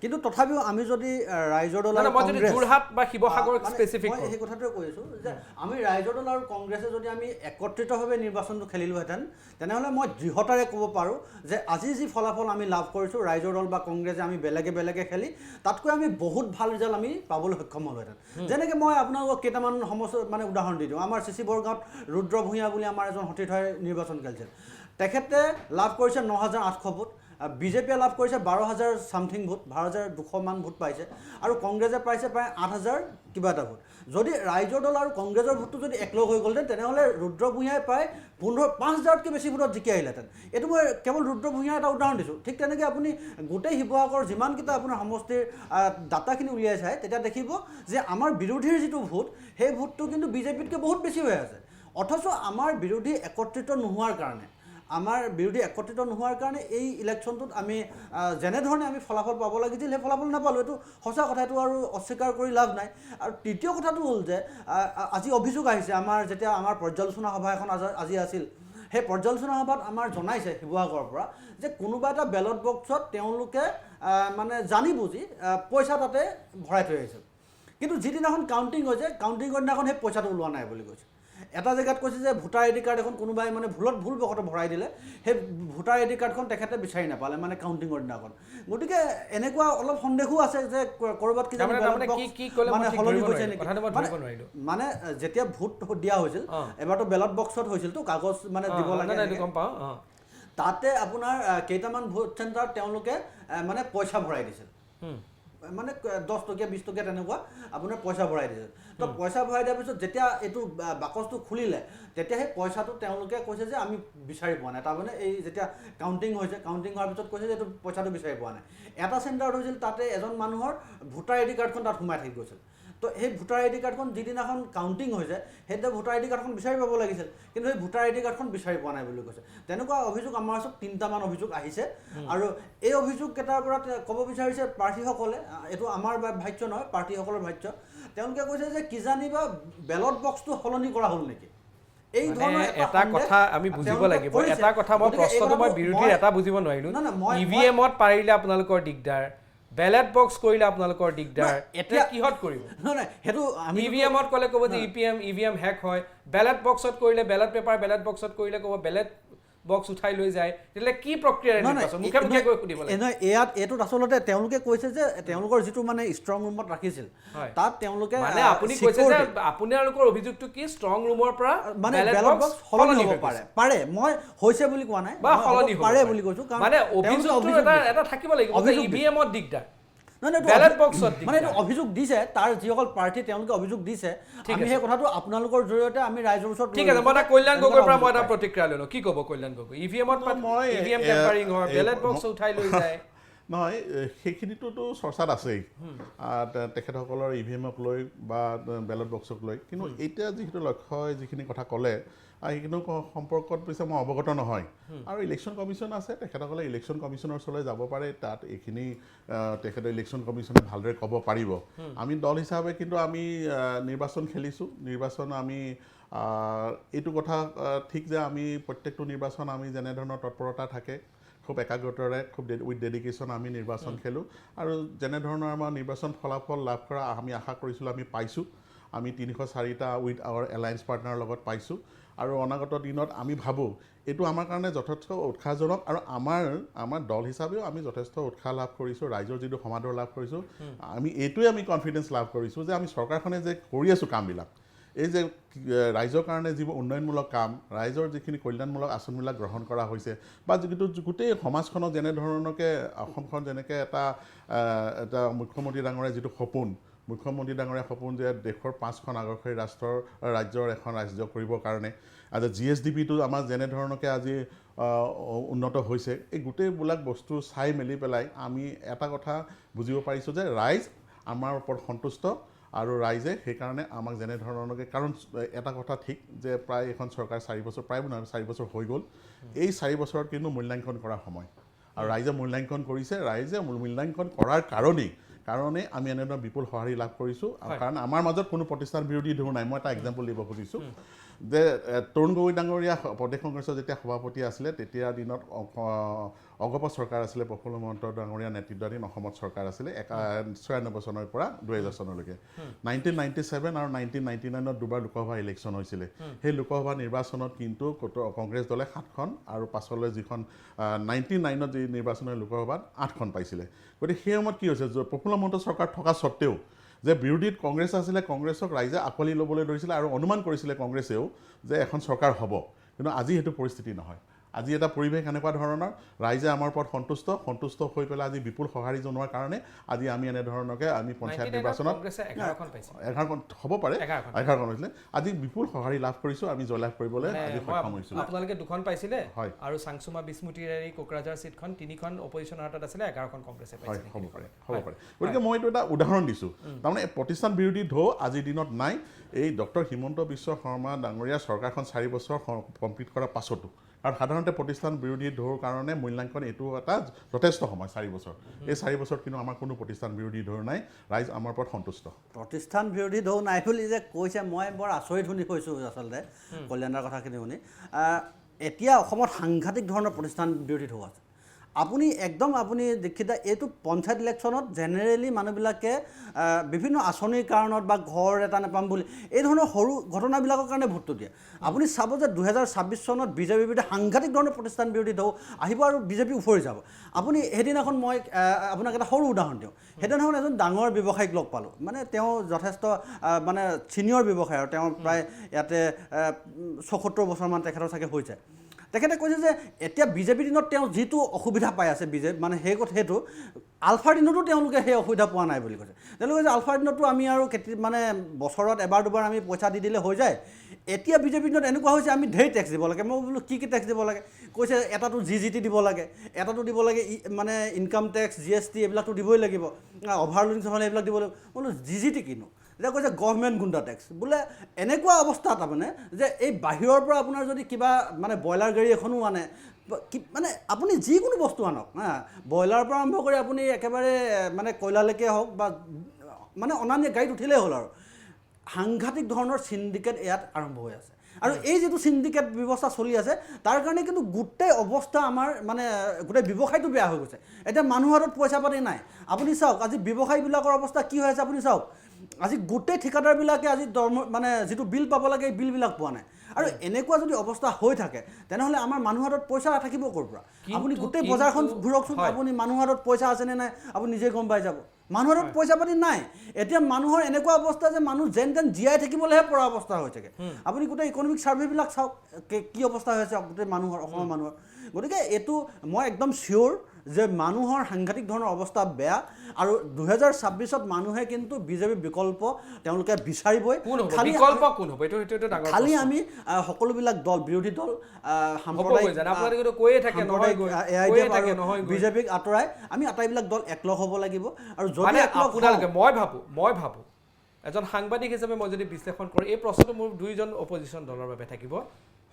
কিন্তু তথাপিও আমি যদি ৰাইজৰ দল আৰু কংগ্ৰেছ যোৰহাট বা শিৱসাগৰ স্পেচিফিক সেই কথাটোৱে কৈ আছোঁ যে আমি ৰাইজৰ দল আৰু কংগ্ৰেছে যদি আমি একত্ৰিতভাৱে নিৰ্বাচনটো খেলিলোহেঁতেন তেনেহ'লে মই দৃঢ়তাৰে ক'ব পাৰোঁ যে আজি যি ফলাফল আমি লাভ কৰিছোঁ ৰাইজৰ দল বা কংগ্ৰেছে আমি বেলেগে বেলেগে খেলি তাতকৈ আমি বহুত ভাল ৰিজাল্ট আমি পাবলৈ সক্ষম হ'লোহেঁতেন যেনেকৈ মই আপোনালোকক কেইটামান মানে উদাহৰণ দি দিওঁ আমাৰ চিচি বৰগাঁৱত ৰুদ্ৰ ভূঞা বুলি আমাৰ এজন সতীৰ্থই নিৰ্বাচন খেলিছিল তেখেতে লাভ কৰিছে 9,800 ভোট বিজেপিয়ে লাভ কৰিছে 12,000 ছামথিং ভোট 12,200 মান ভোট পাইছে আৰু কংগ্ৰেছে পাইছে প্ৰায় 8,000 কিবা এটা ভোট যদি ৰাইজৰ দল আৰু কংগ্ৰেছৰ ভোটটো যদি একলগ হৈ গ'লহেঁতেন তেনেহ'লে ৰুদ্ৰ ভূঞাই প্ৰায় 5,000তকৈ বেছি ভোটত জিকি আহিলেহেঁতেন এইটো মই কেৱল ৰুদ্ৰ ভূঞাৰ এটা উদাহৰণ দিছোঁ ঠিক তেনেকৈ আপুনি গোটেই শিৱসাগৰৰ যিমানকেইটা আপোনাৰ সমষ্টিৰ ডাটাখিনি উলিয়াই চায় তেতিয়া দেখিব যে আমাৰ বিৰোধীৰ যিটো ভোট সেই ভোটটো কিন্তু বিজেপিতকৈ বহুত বেছি হৈ আছে অথচ আমাৰ বিৰোধী একত্ৰিত নোহোৱাৰ কাৰণে এই ইলেকশ্যনটোত আমি যেনেধৰণে আমি ফলাফল পাব লাগিছিল সেই ফলাফল নাপালোঁ এইটো সঁচা কথা এইটো আৰু অস্বীকাৰ কৰি লাভ নাই আৰু তৃতীয় কথাটো হ'ল যে আজি অভিযোগ আহিছে আমাৰ যেতিয়া আমাৰ পৰ্যালোচনা সভা এখন আজি আছিল সেই পৰ্যালোচনা সভাত আমাৰ জনাইছে শিৱসাগৰৰ পৰা যে কোনোবা এটা বেলট বক্সত তেওঁলোকে মানে জানি বুজি পইচা তাতে ভৰাই থৈ আহিছিল কিন্তু যিদিনাখন কাউণ্টিং হৈছে কাউণ্টিঙৰ দিনাখন সেই পইচাটো ওলোৱা নাই বুলি কৈছে এটা জেগাত কৈছে যে ভোটাৰ আই ডি কাৰ্ড এখন কোনোবাই মানে ভুলবশতঃ ভৰাই দিলে সেই ভোটাৰ আই ডি কাৰ্ডখন তেখেতে বিচাৰি নাপালে মানে কাউণ্টিঙৰ দিনাখন গতিকে এনেকুৱা অলপ সন্দেহো আছে যে ক'ৰবাত সলনি হৈছে নেকি মানে যেতিয়া ভোট দিয়া হৈছিল এবাৰতো বেলট বক্সত হৈছিলতো কাগজ মানে দিব লাগে তাতে আপোনাৰ কেইটামান ভোট চেণ্টাৰত তেওঁলোকে মানে পইচা ভৰাই দিছিল মানে 10 টকীয়া 20 টকীয়া তেনেকুৱা আপোনাৰ পইচা ভৰাই দিছিল তো পইচা ভৰাই দিয়াৰ পিছত যেতিয়া এইটো বাকচটো খুলিলে তেতিয়া সেই পইচাটো তেওঁলোকে কৈছে যে আমি বিচাৰি পোৱা নাই তাৰমানে এই যেতিয়া কাউণ্টিং হৈছে কাউণ্টিং হোৱাৰ পিছত কৈছে যে এইটো পইচাটো বিচাৰি পোৱা নাই এটা চেণ্টাৰত হৈছিল তাতে এজন মানুহৰ ভোটাৰ আই ডি কাৰ্ডখন তাত সোমাই থাকি গৈছিল তো সেই ভোটাৰ আই ডি কাৰ্ডখন যিদিনাখন কাউণ্টিং হৈছে সেইদিনা ভোটাৰ আই ডি কাৰ্ডখন বিচাৰি পাব লাগিছিল কিন্তু সেই ভোটাৰ আই ডি কাৰ্ডখন বিচাৰি পোৱা নাই বুলি কৈছে তেনেকুৱা অভিযোগ আমাৰ ওচৰত 3টামান অভিযোগ আহিছে আৰু এই অভিযোগকেইটাৰ পৰা ক'ব বিচাৰিছে প্ৰাৰ্থীসকলে এইটো আমাৰ ভাষ্য নহয় প্ৰাৰ্থীসকলৰ ভাষ্য তেওঁলোকে কৈছে যে কিজানি বা বেলট বক্সটো সলনি কৰা হ'ল নেকি এই ধৰণৰ এটা কথা আমি বুজিব লাগিব এটা কথা মই প্ৰশ্নটো মই বিৰোধীৰ এটা বুজিব নোৱাৰিলোঁ ইভিএমত পাৰিলে আপোনালোকৰ দিগদাৰ বেলেট বক্স কৰিলে আপোনালোকৰ দিগদাৰ এতিয়া কিহত কৰিব নহয় সেইটো আমি ইভিএমত ক'লে ক'ব যে ইভিএম হেক হয় বেলেট বক্সত কৰিলে বেলেট পেপাৰ বেলেট বক্সত কৰিলে ক'ব বেলেট বক্স উঠাই লৈ যায় তেতিয়াহ'লে কি প্ৰক্ৰিয়াৰে নিৰ্বাচন মুখে মুখে কৈ সুধিব লাগে নহয় এইটোত আচলতে তেওঁলোকে কৈছে যে তেওঁলোকৰ যিটো মানে ষ্ট্ৰং ৰুমত ৰাখিছিল তাত তেওঁলোকে মানে আপুনি কৈছে যে আপোনালোকৰ অভিযোগটো কি ষ্ট্ৰং ৰুমৰ পৰা মানে বেলট বক্স সলনি হ'ব পাৰে মই হৈছে বুলি কোৱা নাই বা সলনি পাৰে বুলি কৈছোঁ কাৰণ মানে অভিযোগটো এটা থাকিব লাগিব ইভিএমত দিগদাৰ মানে এইটো অভিযোগ দিছে তাৰ যিসকল প্ৰাৰ্থী তেওঁলোকে অভিযোগ দিছে আমি সেই কথাটো আপোনালোকৰ জৰিয়তে আমি ৰাইজৰ ওচৰত ঠিক আছে মই কল্যাণ গগৈৰ পৰা মই এটা প্ৰতিক্ৰিয়া ল'লো কি ক'ব কল্যাণ গগৈ ইভিএমত ইভিএম টেম্পাৰিং হয় বেলেট বক্স উঠাই লৈ যায় নহয় সেইখিনিটোতো চৰ্চাত আছেই তেখেতসকলৰ ইভিএমক লৈ বা বেলট বক্সক লৈ কিন্তু এতিয়া যিহেতু লক্ষ্যই যিখিনি কথা ক'লে সেইখিনি সম্পৰ্কত পিছে মই অৱগত নহয় আৰু ইলেকশ্যন কমিশ্যন আছে তেখেতসকলে ইলেকশ্যন কমিশ্যনৰ ওচৰলৈ যাব পাৰে তাত এইখিনি তেখেতৰ ইলেকশ্যন কমিশ্যনে ভালদৰে ক'ব পাৰিব আমি দল হিচাপে কিন্তু আমি নিৰ্বাচন খেলিছোঁ নিৰ্বাচন আমি এইটো কথা ঠিক যে আমি প্ৰত্যেকটো নিৰ্বাচন আমি যেনেধৰণৰ তৎপৰতা থাকে খুব একাগ্ৰতাৰে খুব উইথ ডেডিকেশ্যন আমি নিৰ্বাচন খেলোঁ আৰু যেনেধৰণৰ আমাৰ নিৰ্বাচন ফলাফল লাভ কৰা আমি আশা কৰিছিলোঁ আমি পাইছোঁ আমি 304টা উইথ আৱাৰ এলায়েন্স পাৰ্টনাৰৰ লগত পাইছোঁ আৰু অনাগত দিনত আমি ভাবোঁ এইটো আমাৰ কাৰণে যথেষ্ট উৎসাহজনক আৰু আমাৰ দল হিচাপেও আমি যথেষ্ট উৎসাহ লাভ কৰিছোঁ ৰাইজৰ যিটো সমাদৰ লাভ কৰিছোঁ আমি এইটোৱে আমি কনফিডেঞ্চ লাভ কৰিছোঁ যে আমি চৰকাৰখনে যে কৰি আছোঁ কামবিলাক এই যে ৰাইজৰ কাৰণে যিবোৰ উন্নয়নমূলক কাম ৰাইজৰ যিখিনি কল্যাণমূলক আঁচনিবিলাক গ্ৰহণ কৰা হৈছে বা যিটো গোটেই সমাজখনত যেনেধৰণকে অসমখন যেনেকৈ এটা মুখ্যমন্ত্ৰী ডাঙৰীয়া যিটো সপোন মুখ্যমন্ত্ৰী ডাঙৰীয়া সপোন যে দেশৰ 5খন আগশাৰী ৰাজ্যৰ এখন ৰাজ্য কৰিবৰ কাৰণে আজি GSDPটো আমাৰ যেনেধৰণকে আজি উন্নত হৈছে এই গোটেইবিলাক বস্তু চাই মেলি পেলাই আমি এটা কথা বুজিব পাৰিছোঁ যে ৰাইজ আমাৰ ওপৰত সন্তুষ্ট আৰু ৰাইজে সেইকাৰণে আমাক যেনেধৰণকে কাৰণ এটা কথা ঠিক যে প্ৰায় এখন চৰকাৰ 4 বছৰ প্ৰায় 4 বছৰ হৈ গ'ল এই 4 বছৰত কিন্তু মূল্যাংকন কৰাৰ সময় আৰু ৰাইজে মূল্যাংকন কৰিছে ৰাইজে মূল্যাংকন কৰাৰ কাৰণেই কাৰণেই আমি এনেধৰণৰ বিপুল সঁহাৰি লাভ কৰিছোঁ কাৰণ আমাৰ মাজত কোনো প্ৰতিষ্ঠান বিৰোধী ঢৌ নাই মই এটা এক্সাম্পল দিব খুজিছোঁ যে তৰুণ গগৈ ডাঙৰীয়া প্ৰদেশ কংগ্ৰেছৰ যেতিয়া সভাপতি আছিলে তেতিয়াৰ দিনত অগপ চৰকাৰ আছিলে প্ৰফুল্ল মহন্ত ডাঙৰীয়া নেতৃত্বাধীন অসমত চৰকাৰ আছিলে ৯৬ চনৰ পৰা ২০০০ চনলৈকে 1997 আৰু 1999ত দুবাৰ লোকসভা ইলেকশ্যন হৈছিলে সেই লোকসভা নিৰ্বাচনত কিন্তু কংগ্ৰেছ দলে 7খন আৰু পাছলৈ যিখন 99ত যি নিৰ্বাচন হয় লোকসভাত 8খন পাইছিলে গতিকে সেই সময়ত কি হৈছে প্ৰফুল্ল মহন্ত চৰকাৰ থকা স্বত্তেও যে বিৰোধীত কংগ্ৰেছ আছিলে কংগ্ৰেছক ৰাইজে আঁকোৱালি ল'বলৈ ধৰিছিলে আৰু অনুমান কৰিছিলে কংগ্ৰেছেও যে এখন চৰকাৰ হ'ব কিন্তু আজি সেইটো পৰিস্থিতি নহয় আজি এটা পৰিৱেশ এনেকুৱা ধৰণৰ ৰাইজে আমাৰ ওপৰত সন্তুষ্ট হৈ পেলাই আজি বিপুল সঁহাৰি জনোৱাৰ কাৰণে আজি আমি এনেধৰণকে আমি পঞ্চায়ত নিৰ্বাচনত 11খন হ'ব পাৰে 11খন হৈছিলে আজি বিপুল সঁহাৰি লাভ কৰিছোঁ আমি জয়লাভ কৰিবলৈ আজি সক্ষম হৈছোঁ আপোনালোকে 2খন পাইছিলে আৰু চাংচুমা বিস্মৃতিৰ এই কোকৰাঝাৰ চিটখন 3খন অপজিশ্যনৰ হাতত আছিলে 11খন কংগ্ৰেছে পাইছিলে হ'ব পাৰে গতিকে মই এইটো এটা উদাহৰণ দিছোঁ তাৰমানে প্ৰতিষ্ঠান বিৰোধী ঢৌ আজিৰ দিনত নাই এই ডক্টৰ হিমন্ত বিশ্ব শৰ্মা ডাঙৰীয়া চৰকাৰখন 4 বছৰ কমপ্লিট কৰাৰ পাছতো আৰু সাধাৰণতে প্ৰতিষ্ঠান বিৰোধী ঢৌৰ কাৰণে মূল্যাংকন এইটো এটা যথেষ্ট সময় 4 বছৰ এই 4 বছৰত কিন্তু আমাৰ কোনো প্ৰতিষ্ঠান বিৰোধী ঢৌ নাই ৰাইজ আমাৰ ওপৰত সন্তুষ্ট প্ৰতিষ্ঠান বিৰোধী ঢৌ নাই বুলি যে কৈছে মই বৰ আচৰিত শুনি কৈছোঁ আচলতে কল্যাণৰ কথাখিনি শুনি এতিয়া অসমত সাংঘাতিক ধৰণৰ প্ৰতিষ্ঠান বিৰোধী ঢৌ আছে আপুনি দীক্ষিতা এইটো পঞ্চায়ত ইলেকশ্যনত জেনেৰেলি মানুহবিলাকে বিভিন্ন আঁচনিৰ কাৰণত বা ঘৰ এটা নাপাম বুলি এই ধৰণৰ সৰু ঘটনাবিলাকৰ কাৰণে ভোটটো দিয়ে আপুনি চাব যে 2026 চনত বিজেপিৰ বিৰুদ্ধে সাংঘাতিক ধৰণৰ প্ৰতিষ্ঠান বিৰোধী ঢৌ আহিব আৰু বিজেপি উফৰি যাব আপুনি সেইদিনাখন মই আপোনাক এটা সৰু উদাহৰণ দিওঁ সেইদিনাখন এজন ডাঙৰ ব্যৱসায়িক লগ পালোঁ মানে তেওঁ যথেষ্ট মানে ছিনিয়ৰ ব্যৱসায়ী আৰু তেওঁ প্ৰায় ইয়াতে ৭৪ বছৰমান তেখেতৰ চাগে হৈছে তেখেতে কৈছে যে এতিয়া বিজেপিৰ দিনত তেওঁ যিটো অসুবিধা পাই আছে মানে সেইটো আলফাৰ দিনতো তেওঁলোকে সেই অসুবিধা পোৱা নাই বুলি কৈছে তেওঁলোকে যে আলফাৰ দিনতো আমি আৰু মানে বছৰত এবাৰ দুবাৰ আমি পইচা দি দিলে হৈ যায় এতিয়া বিজেপিৰ দিনত এনেকুৱা হৈছে আমি ঢেৰ টেক্স দিব লাগে মই বোলো কি টেক্স দিব লাগে কৈছে এটাতো GST দিব লাগে এটাতো দিব লাগে মানে ইনকাম টেক্স GST এইবিলাকতো দিবই লাগিব অভাৰলোডিং হ'লে এইবিলাক দিব লাগিব বোলো GST কিনো এতিয়া কৈছে গভৰ্ণমেণ্ট গুণ্ডা টেক্স বোলে এনেকুৱা অৱস্থা তাৰমানে যে এই বাহিৰৰ পৰা আপোনাৰ যদি কিবা মানে ব্ৰইলাৰ গাড়ী এখনো আনে মানে আপুনি যিকোনো বস্তু আনক ব্ৰইলাৰৰ পৰা আৰম্ভ কৰি আপুনি একেবাৰে মানে কয়লালৈকে হওক বা মানে অনান্য গাড়ীত উঠিলেই হ'ল আৰু সাংঘাতিক ধৰণৰ চিণ্ডিকেট ইয়াত আৰম্ভ হৈ আছে আৰু এই যিটো চিণ্ডিকেট ব্যৱস্থা চলি আছে তাৰ কাৰণে কিন্তু গোটেই অৱস্থা আমাৰ মানে গোটেই ব্যৱসায়টো বেয়া হৈ গৈছে এতিয়া মানুহৰ হাতত পইচা পাতি নাই আপুনি চাওক আজি ব্যৱসায়ীবিলাকৰ অৱস্থা কি হৈ আছে আপুনি চাওক আজি গোটেই ঠিকাদাৰবিলাকে আজি মানে যিটো বিল পাব লাগে এই বিলবিলাক পোৱা নাই আৰু এনেকুৱা যদি অৱস্থা হৈ থাকে তেনেহ'লে আমাৰ মানুহৰ হাতত পইচা থাকিব ক'ৰ পৰা আপুনি গোটেই বজাৰখন ঘূৰকচোন আপুনি মানুহৰ হাতত পইচা আছেনে নাই আপুনি নিজে গম পাই যাব মানুহৰ হাতত পইচা পাতি নাই এতিয়া মানুহৰ এনেকুৱা অৱস্থা যে মানুহ যেন তেন জীয়াই থাকিবলৈহে পৰা অৱস্থা হৈ থাকে আপুনি গোটেই ইকনমিক ছাৰ্ভেবিলাক চাওক কি অৱস্থা হৈ আছে গোটেই মানুহৰ অসমৰ মানুহৰ গতিকে এইটো মই একদম চিয়'ৰ যে মানুহৰ সাংঘাতিক ধৰণৰ অৱস্থা বেয়া আৰু 2026ত মানুহে কিন্তু বিজেপি বিকল্প তেওঁলোকে বিচাৰিবই খালি আমি সকলোবিলাক দল বিৰোধী দল বিজেপিক আঁতৰাই আমি আটাইবিলাক দল একলগ হ'ব লাগিব আৰু যদি মই ভাবোঁ এজন সাংবাদিক হিচাপে মই যদি বিশ্লেষণ কৰোঁ এই প্ৰশ্নটো মোৰ 2জন অপজিশ্যন দলৰ বাবে থাকিব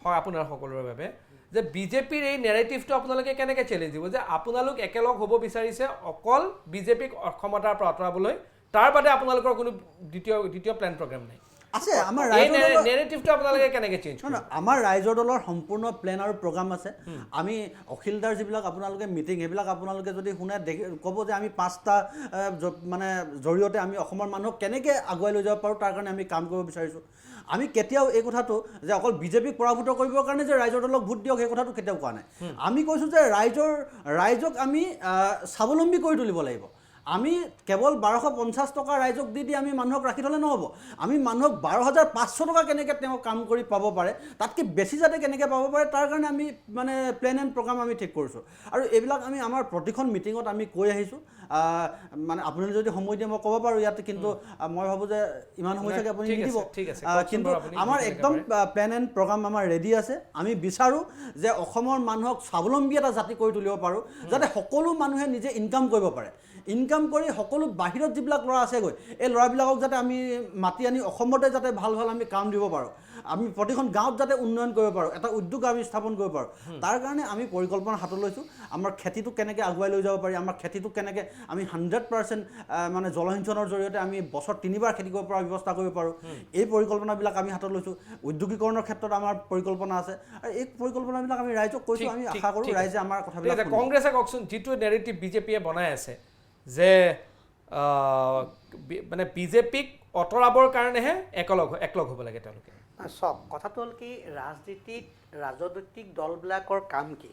হয় আপোনাৰ সকলোৰে বাবে যে বিজেপিৰ এই নেৰেটিভটো আপোনালোকে কেনেকৈ চেলেঞ্জ দিব যে আপোনালোক একেলগ হ'ব বিচাৰিছে অকল বিজেপিক ক্ষমতাৰ পৰা আঁতৰাবলৈ তাৰ বাদে আপোনালোকৰ কোনো দ্বিতীয় প্লেন প্ৰগ্ৰেম নাই আছে আমাৰ নেৰেটিভটো আপোনালোকে কেনেকৈ চেঞ্জ কৰিব আমাৰ ৰাইজৰ দলৰ সম্পূৰ্ণ প্লেন আৰু প্ৰগ্ৰাম আছে আমি অখিলদাৰ যিবিলাক আপোনালোকে মিটিং সেইবিলাক আপোনালোকে যদি শুনে ক'ব যে আমি 5টা মানে জৰিয়তে আমি অসমৰ মানুহক কেনেকৈ আগুৱাই লৈ যাব পাৰোঁ তাৰ কাৰণে আমি কাম কৰিব বিচাৰিছোঁ আমি কেতিয়াও এই কথাটো যে অকল বিজেপিক পৰাভূত কৰিবৰ কাৰণে যে ৰাইজৰ দলক ভোট দিয়ক সেই কথাটো কেতিয়াও কোৱা নাই আমি কৈছোঁ যে ৰাইজক আমি স্বাৱলম্বী কৰি তুলিব লাগিব আমি কেৱল 1250 টকা ৰাইজক দি আমি মানুহক ৰাখি থ'লে নহ'ব আমি মানুহক 12,500 টকা কেনেকৈ তেওঁ কাম কৰি পাব পাৰে তাতকৈ বেছি যাতে কেনেকৈ পাব পাৰে তাৰ কাৰণে আমি মানে প্লেন এণ্ড প্ৰগ্ৰাম আমি ঠিক কৰিছোঁ আৰু এইবিলাক আমি আমাৰ প্ৰতিখন মিটিঙত আমি কৈ আহিছোঁ মানে আপুনি যদি সময় দিয়ে মই ক'ব পাৰোঁ ইয়াত কিন্তু মই ভাবোঁ যে ইমান সময় চাগে আপুনি নিদিব কিন্তু আমাৰ একদম প্লেন এণ্ড প্ৰগ্ৰাম আমাৰ ৰেডি আছে আমি বিচাৰোঁ যে অসমৰ মানুহক স্বাৱলম্বী এটা জাতি কৰি তুলিব পাৰোঁ যাতে সকলো মানুহে নিজে ইনকাম কৰিব পাৰে ইনকাম কৰি সকলো বাহিৰত যিবিলাক ল'ৰা আছেগৈ এই ল'ৰাবিলাকক যাতে আমি মাতি আনি অসমতে যাতে ভাল ভাল আমি কাম দিব পাৰোঁ, আমি প্ৰতিখন গাঁৱত যাতে উন্নয়ন কৰিব পাৰোঁ, এটা উদ্যোগ আমি স্থাপন কৰিব পাৰোঁ, তাৰ কাৰণে আমি পৰিকল্পনা হাতত লৈছোঁ। আমাৰ খেতিটোক কেনেকৈ আগুৱাই লৈ যাব পাৰি, আমাৰ খেতিটোক কেনেকৈ আমি 100% মানে জলসিঞ্চনৰ জৰিয়তে আমি বছৰত 3বাৰ খেতি কৰিব পৰা ব্যৱস্থা কৰিব পাৰোঁ, এই পৰিকল্পনাবিলাক আমি হাতত লৈছোঁ। উদ্যোগীকৰণৰ ক্ষেত্ৰত আমাৰ পৰিকল্পনা আছে আৰু এই পৰিকল্পনাবিলাক আমি ৰাইজক কৈছোঁ। আমি আশা কৰোঁ ৰাইজে আমাৰ কথাবিলাক শুনিব। কংগ্ৰেছে কওকচোন, যিটো নেৰেটিভ বিজেপিয়ে বনাই আছে যে মানে বিজেপিক অঁতৰাবৰ কাৰণেহে একলগ হ'ব লাগে তেওঁলোকে। চাওক, কথাটো হ'ল কি, ৰাজনৈতিক দলবিলাকৰ কাম কি?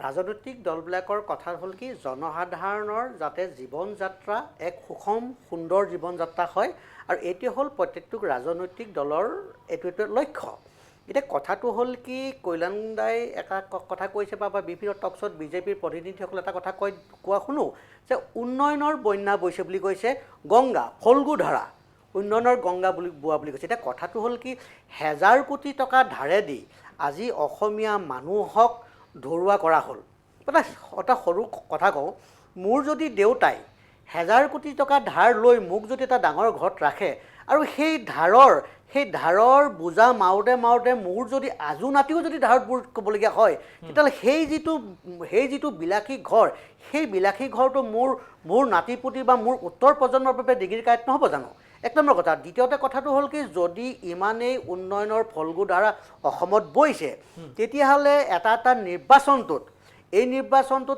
ৰাজনৈতিক দলবিলাকৰ কথা হ'ল কি, জনসাধাৰণৰ যাতে জীৱন যাত্ৰা এক সুষম সুন্দৰ জীৱন যাত্ৰা হয়, আৰু এইটো হ'ল প্ৰত্যেকটো ৰাজনৈতিক দলৰ এইটো লক্ষ্য। এতিয়া কথাটো হ'ল কি, কল্যাণ দাই এটা কথা কৈছে বা বিভিন্ন টকশ্বত বিজেপিৰ প্ৰতিনিধিসকলে এটা কথা কোৱা শুনো যে উন্নয়নৰ বন্যা বৈছে বুলি কৈছে, গংগা ফল্গু ধাৰা উন্নয়নৰ গংগা বুলি বোৱা বুলি কৈছে। এতিয়া কথাটো হ'ল কি, 1000 কোটি টকা ধাৰেদি আজি অসমীয়া মানুহক ধৰুৱা কৰা হ'ল। এটা সৰু কথা কওঁ, মোৰ যদি দেউতাই 1000 কোটি টকা ধাৰ লৈ মোক যদি এটা ডাঙৰ ঘৰত ৰাখে আৰু সেই ধাৰৰ বোজা মাৰোঁতে মোৰ যদি আজু নাতিও যদি ধাৰত বুৰ ক'বলগীয়া হয়, তেতিয়াহ'লে সেই যিটো বিলাসী ঘৰ, সেই বিলাসী ঘৰটো মোৰ নাতিপুতি বা মোৰ উত্তৰ প্ৰজন্মৰ বাবে ডিগ্ৰী কাৰ্ড নহ'ব জানো? 1 নম্বৰ কথা। দ্বিতীয়তে কথাটো হ'ল কি, যদি ইমানেই উন্নয়নৰ ফল্গু ধাৰা অসমত বৈছে, তেতিয়াহ'লে এটা নিৰ্বাচনটোত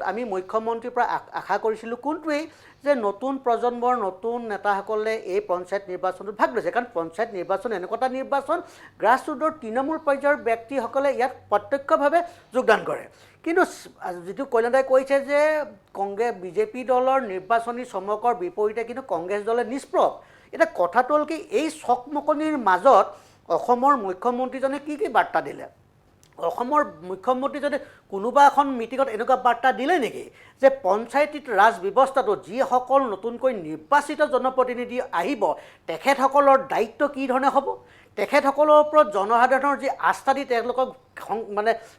আমি মুখ্যমন্ত্ৰীৰ পৰা আশা কৰিছিলোঁ কোনটোৱেই যে নতুন প্ৰজন্মৰ নতুন নেতাসকলে এই পঞ্চায়ত নিৰ্বাচনটোত ভাগ লৈছে। কাৰণ পঞ্চায়ত নিৰ্বাচন এনেকুৱা এটা নিৰ্বাচন, গ্ৰাছৰুটৰ তৃণমূল পৰ্যায়ৰ ব্যক্তিসকলে ইয়াত প্ৰত্যক্ষভাৱে যোগদান কৰে। কিন্তু যিটো কল্যাণ দাই কৈছে যে বিজেপি দলৰ নিৰ্বাচনী চমকৰ বিপৰীতে কিন্তু কংগ্ৰেছ দলে নিষ্প্ৰভ। এতিয়া কথাটো হ'ল কি, এই চকমকনিৰ মাজত অসমৰ মুখ্যমন্ত্ৰীজনে কি বাৰ্তা দিলে? অসমৰ মুখ্যমন্ত্ৰীজনে কোনোবা এখন মিটিঙত এনেকুৱা বাৰ্তা দিলে নেকি যে পঞ্চায়তীত ৰাজ ব্যৱস্থাটো যিসকল নতুনকৈ নিৰ্বাচিত জনপ্ৰতিনিধি আহিব, তেখেতসকলৰ দায়িত্ব কি ধৰণে হ'ব? তেখেতসকলৰ ওপৰত জনসাধাৰণৰ যি আস্থা দি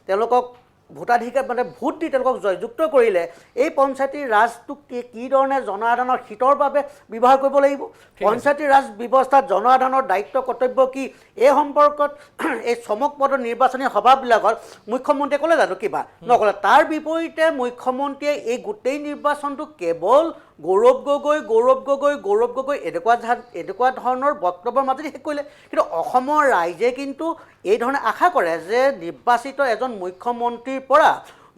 তেওঁলোকক ভোটাধিকাৰ ভোট দি তেওঁলোকক জয়যুক্ত কৰিলে, এই পঞ্চায়তীৰ ৰাজটোক কি ধৰণে জনসাধাৰণৰ হিতৰ বাবে ব্যৱহাৰ কৰিব লাগিব? পঞ্চায়তীৰ ৰাজ ব্যৱস্থাত জনসাধাৰণৰ দায়িত্ব কৰ্তব্য কি? এই সম্পৰ্কত এই চমকপ্ৰদ নিৰ্বাচনী সভাবিলাকত মুখ্যমন্ত্ৰীয়ে ক'লে জানো? কিবা নক'লে। তাৰ বিপৰীতে মুখ্যমন্ত্ৰীয়ে এই গোটেই নিৰ্বাচনটো কেৱল গৌৰৱ গগৈ এনেকুৱা ধৰণৰ বক্তব্যৰ মাজেদি শেষ কৰিলে। কিন্তু অসমৰ ৰাইজে কিন্তু এই ধৰণে আশা কৰে যে নিৰ্বাচিত এজন মুখ্যমন্ত্ৰীৰ পৰা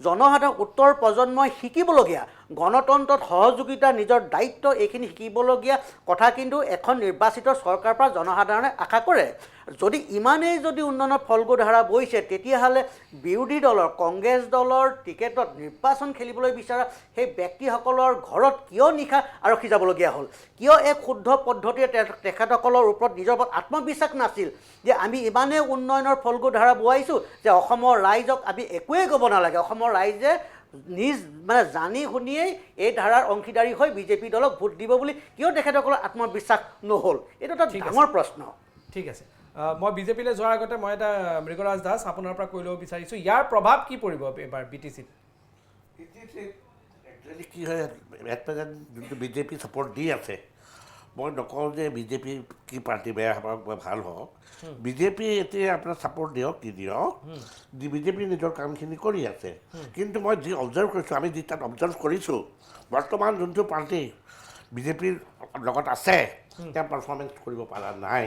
জনসাধাৰণ উত্তৰ প্ৰজন্মই শিকিবলগীয়া গণতন্ত্ৰত সহযোগিতা, নিজৰ দায়িত্ব, এইখিনি শিকিবলগীয়া কথা কিন্তু এখন নিৰ্বাচিত চৰকাৰৰ পৰা জনসাধাৰণে আশা কৰে। যদি ইমানেই উন্নয়নৰ ফল্গু ধাৰা বৈছে, তেতিয়াহ'লে বিৰোধী দলৰ কংগ্ৰেছ দলৰ টিকেটত নিৰ্বাচন খেলিবলৈ বিচৰা সেই ব্যক্তিসকলৰ ঘৰত কিয় নিশা আৰক্ষী যাবলগীয়া হ'ল? কিয় এক শুদ্ধ পদ্ধতিৰে তেখেতসকলৰ ওপৰত নিজৰ ওপৰত আত্মবিশ্বাস নাছিল যে আমি ইমানেই উন্নয়নৰ ফল্গু ধাৰা বোৱাইছোঁ যে অসমৰ ৰাইজক আমি একোৱেই ক'ব নালাগে, অসমৰ ৰাইজে জানি শুনিয়েই এই ধাৰাৰ অংশীদাৰী হৈ বিজেপি দলক ভোট দিব বুলি কিয় তেখেতসকলৰ আত্মবিশ্বাস নহ'ল? এইটো এটা ডাঙৰ প্ৰশ্ন। ঠিক আছে, মই বিজেপিলৈ যোৱাৰ আগতে মই এটা মৃগৰাজ দাস আপোনাৰ পৰা কৈ ল'ব বিচাৰিছোঁ, ইয়াৰ প্ৰভাৱ কি পৰিব এইবাৰ BTCত? একচুৱেলি কি হয়, এট প্ৰেজেণ্ট যোনটো বিজেপি ছাপৰ্ট দি আছে, মই নকওঁ যে বিজেপি কি পাৰ্টি বেয়া হওক বা ভাল হওক, বিজেপি এতিয়া আপোনাৰ ছাপৰ্ট দিয়ক বিজেপি নিজৰ কামখিনি কৰি আছে। কিন্তু মই যি অবজাৰ্ভ কৰিছোঁ, আমি যি তাত অবজাৰ্ভ কৰিছোঁ, বৰ্তমান যোনটো পাৰ্টি বিজেপিৰ লগত আছে তেওঁ পাৰফৰ্মেঞ্চ কৰিব পৰা নাই,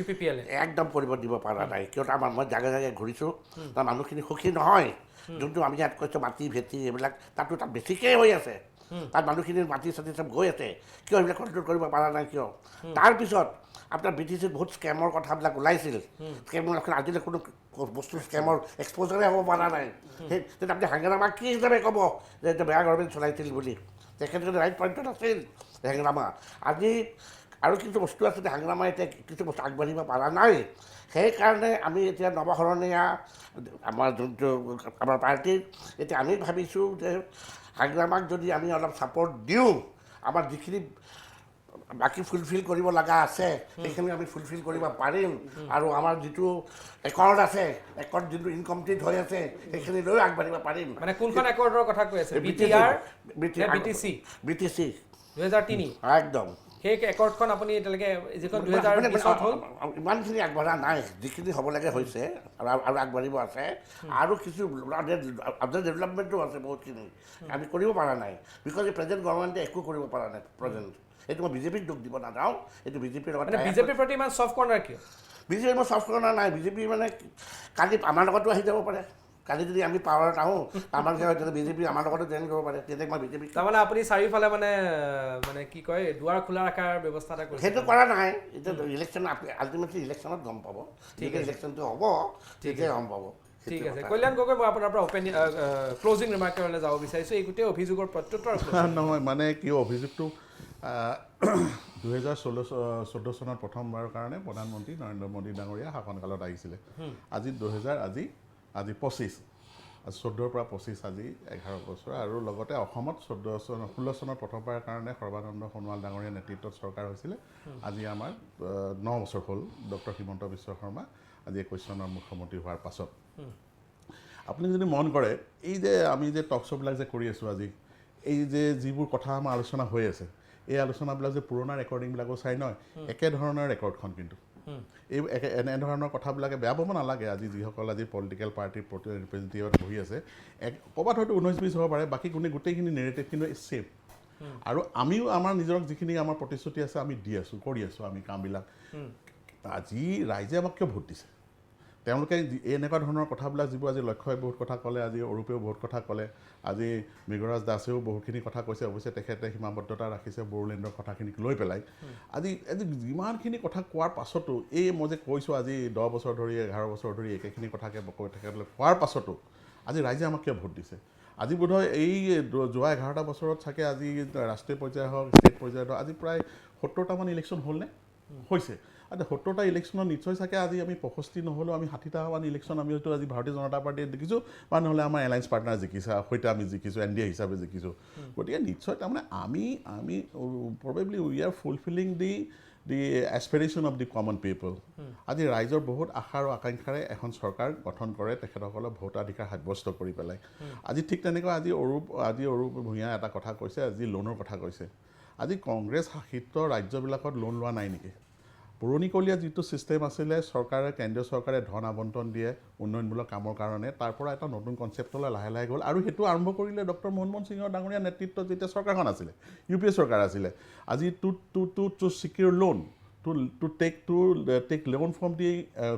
UPPL একদম কৰিব দিব পৰা নাই। কিয় মই জাগে ঘূৰিছোঁ, তাৰ মানুহখিনি সুখী নহয়। যোনটো আমি ইয়াত কৈছোঁ মাটি ভেটি এইবিলাক তাত বেছিকৈ হৈ আছে, তাত মানুহখিনিৰ মাটি চাটি চব গৈ আছে, কিয় এইবিলাক কণ্ট্ৰল কৰিব পৰা নাই কিয়? তাৰপিছত আপোনাৰ BTCত বহুত স্কেমৰ কথাবিলাক ওলাইছিল, স্কেমৰ আজিলৈ কোনো বস্তু স্কেমৰ এক্সপ'জাৰে হ'ব পৰা নাই। তেতিয়া আপুনি হাংগামাক কি হিচাপে ক'ব যে এইটো বেয়া গভৰ্ণমেণ্ট চলাইছিল বুলি? তেখেতে ৰাইট পইণ্টত আছিল হাংগামা। আজি আৰু কিছু বস্তু আছে যে হাংগামাই এতিয়া কিছু বস্তু আগবাঢ়িব পৰা নাই। সেইকাৰণে আমি এতিয়া নৱসৰণীয়া আমাৰ পাৰ্টিৰ এতিয়া আমি ভাবিছোঁ যে হাংগামাক যদি আমি অলপ ছাপৰ্ট দিওঁ, আমাৰ যিখিনি বাকী ফুলফিল কৰিব লগা আছে সেইখিনি আমি ফুলফিল কৰিব পাৰিম আৰু আমাৰ যিটো একৰ্ড আছে একৰ্ড যিটো ইনকমপ্লিট হৈ আছে সেইখিনি লৈ আগবাঢ়িব পাৰিম মানে কোনখন একৰ্ডৰ কথা কৈ আছে BTR BTC BTC 2003 একদম সেই একৰ্ডখন আপুনি এতিয়ালৈকে যিখন 2020 হ'ল ইমানখিনি আগবঢ়া নাই যিখিনি হ'ব লাগে হৈছে আৰু আগবাঢ়িব আছে আৰু কিছু আদাৰ ডেভেলপমেণ্টো আছে বহুতখিনি আমি কৰিব পৰা নাই বিকজ এই প্ৰেজেণ্ট গভৰ্ণমেণ্টে একো কৰিব পৰা নাই প্ৰেজেণ্ট এইটো মই বিজেপিক দুখ দিব নাযাওঁ এইটো বিজেপিৰ লগত বিজেপিৰ প্ৰতি ইমান চফ্ট কৰ্ণাৰ কিয় বিজেপিৰ মই চফ্ট কৰ্ণাৰ নাই বিজেপি মানে কালি আমাৰ লগতো আহি যাব পাৰে কালি যদি আমি পাৱাৰত আহোঁ আমাৰ তেতিয়া বিজেপি আমাৰ লগতো জইন কৰিব পাৰে তেতিয়া মই বিজেপি তাৰমানে আপুনি চাৰিওফালে মানে কি কয় দুৱাৰ খোলা ৰখাৰ ব্যৱস্থা এটা কৰিছে সেইটো কৰা নাই এতিয়া ইলেকশ্যন আল্টিমেটলি ইলেকশ্যনত গম পাব যেতিয়া ইলেকশ্যনটো হ'ব তেতিয়াই গম পাব ঠিক আছে কল্যাণ গগৈ মই আপোনাৰ পৰা ক্লজিং ৰিমাৰ্কলৈ যাব বিচাৰিছোঁ এই গোটেই অভিযোগৰ প্ৰত্যুত্তৰ নহয় মানে কি অভিযোগটো 2014 চনত প্ৰথমবাৰৰ কাৰণে প্ৰধানমন্ত্ৰী নৰেন্দ্ৰ মোদী ডাঙৰীয়া শাসনকালত আহিছিলে আজি 2000 আজি 25 14ৰ পৰা 25 আজি 11 বছৰ আৰু লগতে অসমত 16 চনত প্ৰথমবাৰৰ কাৰণে সৰ্বানন্দ সোণোৱাল ডাঙৰীয়া নেতৃত্বত চৰকাৰ হৈছিলে আজি আমাৰ 9 বছৰ হ'ল ডক্টৰ হিমন্ত বিশ্ব শৰ্মা আজি 21 চনৰ মুখ্যমন্ত্ৰী হোৱাৰ পাছত আপুনি যদি মন কৰে এই যে আমি যে টক শ্ব'বিলাক যে কৰি আছোঁ আজি এই যে যিবোৰ কথা আমাৰ আলোচনা হৈ আছে এই আলোচনাবিলাক যে পুৰণা ৰেকৰ্ডিংবিলাকো চাই নহয় একেধৰণৰ ৰেকৰ্ডখন কিন্তু এই এনেধৰণৰ কথাবিলাকে বেয়া পাব নালাগে আজি যিসকল আজি পলিটিকেল পাৰ্টিৰ ৰিপ্ৰেজেণ্টেটিভত বহি আছে ক'ৰবাত হয়তো 19-20 হ'ব পাৰে বাকী গোটেইখিনি নেৰেটিভ কিন্তু ছেম আৰু আমিও আমাৰ নিজক যিখিনি আমাৰ প্ৰতিশ্ৰুতি আছে আমি দি আছোঁ কৰি আছোঁ আমি কামবিলাক আজি ৰাইজে আমাক কিয় ভোট দিছে তেওঁলোকে এনেকুৱা ধৰণৰ কথাবিলাক যিবোৰ আজি লক্ষ্যই বহুত কথা ক'লে আজি অৰূপেও বহুত কথা ক'লে আজি মৃগৰাজ দাসেও বহুখিনি কথা কৈছে অৱশ্যে তেখেতে সীমাবদ্ধতা ৰাখিছে বড়োলেণ্ডৰ কথাখিনিক লৈ পেলাই আজি যিমানখিনি কথা কোৱাৰ পাছতো এই মই যে কৈছোঁ আজি 10 বছৰ ধৰি 11 বছৰ ধৰি একেখিনি কথাকে তেখেতলৈ কোৱাৰ পাছতো আজি ৰাইজে আমাক কিয় ভোট দিছে আজি বোধহয় এই যোৱা 11টা বছৰত চাগে আজি ৰাষ্ট্ৰীয় পৰ্যায় হওক ষ্টেট পৰ্যায়ত হওক আজি প্ৰায় 70টামান ইলেকশ্যন হ'লনে হৈছে আৰু 70টা ইলেকশ্যনত নিশ্চয় চাগে আজি আমি 65 নহ'লেও আমি 60টামান ইলেকশ্যন আমি হয়তো আজি ভাৰতীয় জনতা পাৰ্টীয়ে দেখিছোঁ বা নহ'লে আমাৰ এলায়েন্স পাৰ্টনাৰ জিকিছে সৈতে আমি জিকিছোঁ NDA হিচাপে জিকিছোঁ গতিকে নিশ্চয় তাৰমানে আমি probably we are fulfilling the aspiration of the common people আজি ৰাইজৰ বহুত আশা আৰু আকাংক্ষাৰে এখন চৰকাৰ গঠন কৰে তেখেতসকলক ভোটাধিকাৰ সাব্যস্ত কৰি পেলাই আজি ঠিক তেনেকৈ আজি অৰূপ ভূঞা এটা কথা কৈছে আজি লোনৰ কথা কৈছে আজি কংগ্ৰেছ শাসিত ৰাজ্যবিলাকত লোন লোৱা নাই নেকি পুৰণিকলীয়া যিটো ছিষ্টেম আছিলে চৰকাৰে কেন্দ্ৰীয় চৰকাৰে ধন আবণ্টন দিয়ে উন্নয়নমূলক কামৰ কাৰণে তাৰ পৰা এটা নতুন কনচেপ্টলৈ লাহে লাহে গ'ল আৰু সেইটো আৰম্ভ কৰিলে ডক্টৰ মনমোহন সিঙৰ ডাঙৰীয়া নেতৃত্বত যেতিয়া চৰকাৰখন আছিলে UPA চৰকাৰ আছিলে আজি to secure loan to take loan from the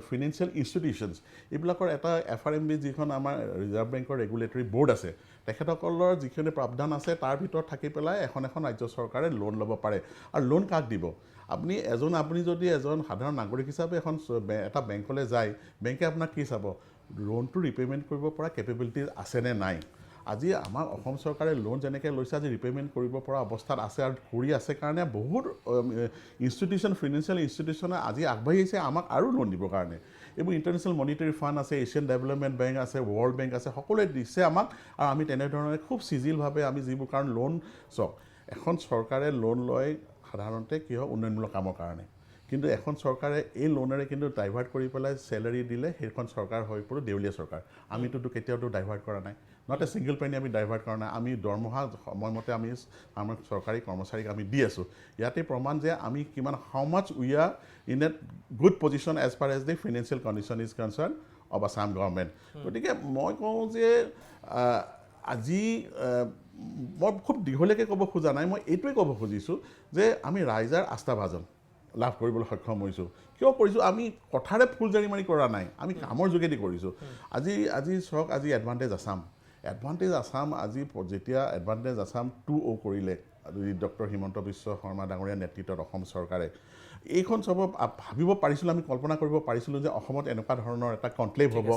financial institutions এইবিলাকৰ এটা FRMB যিখন আমাৰ ৰিজাৰ্ভ বেংকৰ ৰেগুলেটৰী বৰ্ড আছে তেখেতসকলৰ যিখিনি প্ৰাৱধান আছে তাৰ ভিতৰত থাকি পেলাই এখন ৰাজ্য চৰকাৰে লোন ল'ব পাৰে আৰু লোন কাক দিব আপুনি যদি এজন সাধাৰণ নাগৰিক হিচাপে এটা বেংকলৈ যায় বেংকে আপোনাক কি চাব লোনটো ৰিপে'মেণ্ট কৰিব পৰা কেপেবিলিটিজ আছেনে নাই আজি আমাৰ অসম চৰকাৰে লোন যেনেকৈ লৈছে আজি ৰিপে'মেণ্ট কৰিব পৰা অৱস্থাত আছে আৰু কৰি আছে কাৰণে বহুত ইনষ্টিটিউশ্যন ফিনেন্সিয়েল ইনষ্টিটিউশ্যনে আজি আগবাঢ়ি আহিছে আমাক আৰু লোন দিবৰ কাৰণে এইবোৰ ইণ্টাৰনেশ্যনেল মনিটাৰী ফাণ্ড আছে এছিয়ান ডেভেলপমেণ্ট বেংক আছে ৱৰ্ল্ড বেংক আছে সকলোৱে দিছে আমাক আৰু আমি তেনেধৰণে খুব চিজিলভাৱে আমি যিবোৰ কাৰণ লোন চাওক এখন চৰকাৰে লোন লয় সাধাৰণতে কি হয় উন্নয়নমূলক কামৰ কাৰণে কিন্তু এখন চৰকাৰে এই লোনেৰে কিন্তু ডাইভাৰ্ট কৰি পেলাই চেলাৰী দিলে সেইখন চৰকাৰ হৈ পৰে দেউলীয়া চৰকাৰ আমিতো কেতিয়াওতো ডাইভাৰ্ট কৰা নাই নট এ ছিংগল পেনি আমি ডাইভাৰ্ট কৰা নাই আমি দৰমহা সময়মতে আমি আমাৰ চৰকাৰী কৰ্মচাৰীক আমি দি আছোঁ ইয়াতে প্ৰমাণ যে আমি কিমান how much we are in a good position as far as the financial condition is concern of Assam government গতিকে মই কওঁ যে আজি মই খুব দীঘলীয়াকৈ ক'ব খোজা নাই মই এইটোৱে ক'ব খুজিছোঁ যে আমি ৰাইজৰ আস্থাভাজন লাভ কৰিবলৈ সক্ষম হৈছোঁ কিয় কৰিছোঁ আমি কথাৰে ফুলজাৰি মাৰি কৰা নাই আমি কামৰ যোগেদি কৰিছোঁ আজি চাওক আজি এডভান্টেজ আছাম আজি যেতিয়া এডভান্টেজ আছাম 2.0 কৰিলে ডক্টৰ হিমন্ত বিশ্ব শৰ্মা ডাঙৰীয়া নেতৃত্বত অসম চৰকাৰে এইখন চব ভাবিব পাৰিছিলোঁ, আমি কল্পনা কৰিব পাৰিছিলোঁ যে অসমত এনেকুৱা ধৰণৰ এটা কনক্লেভ হ'ব।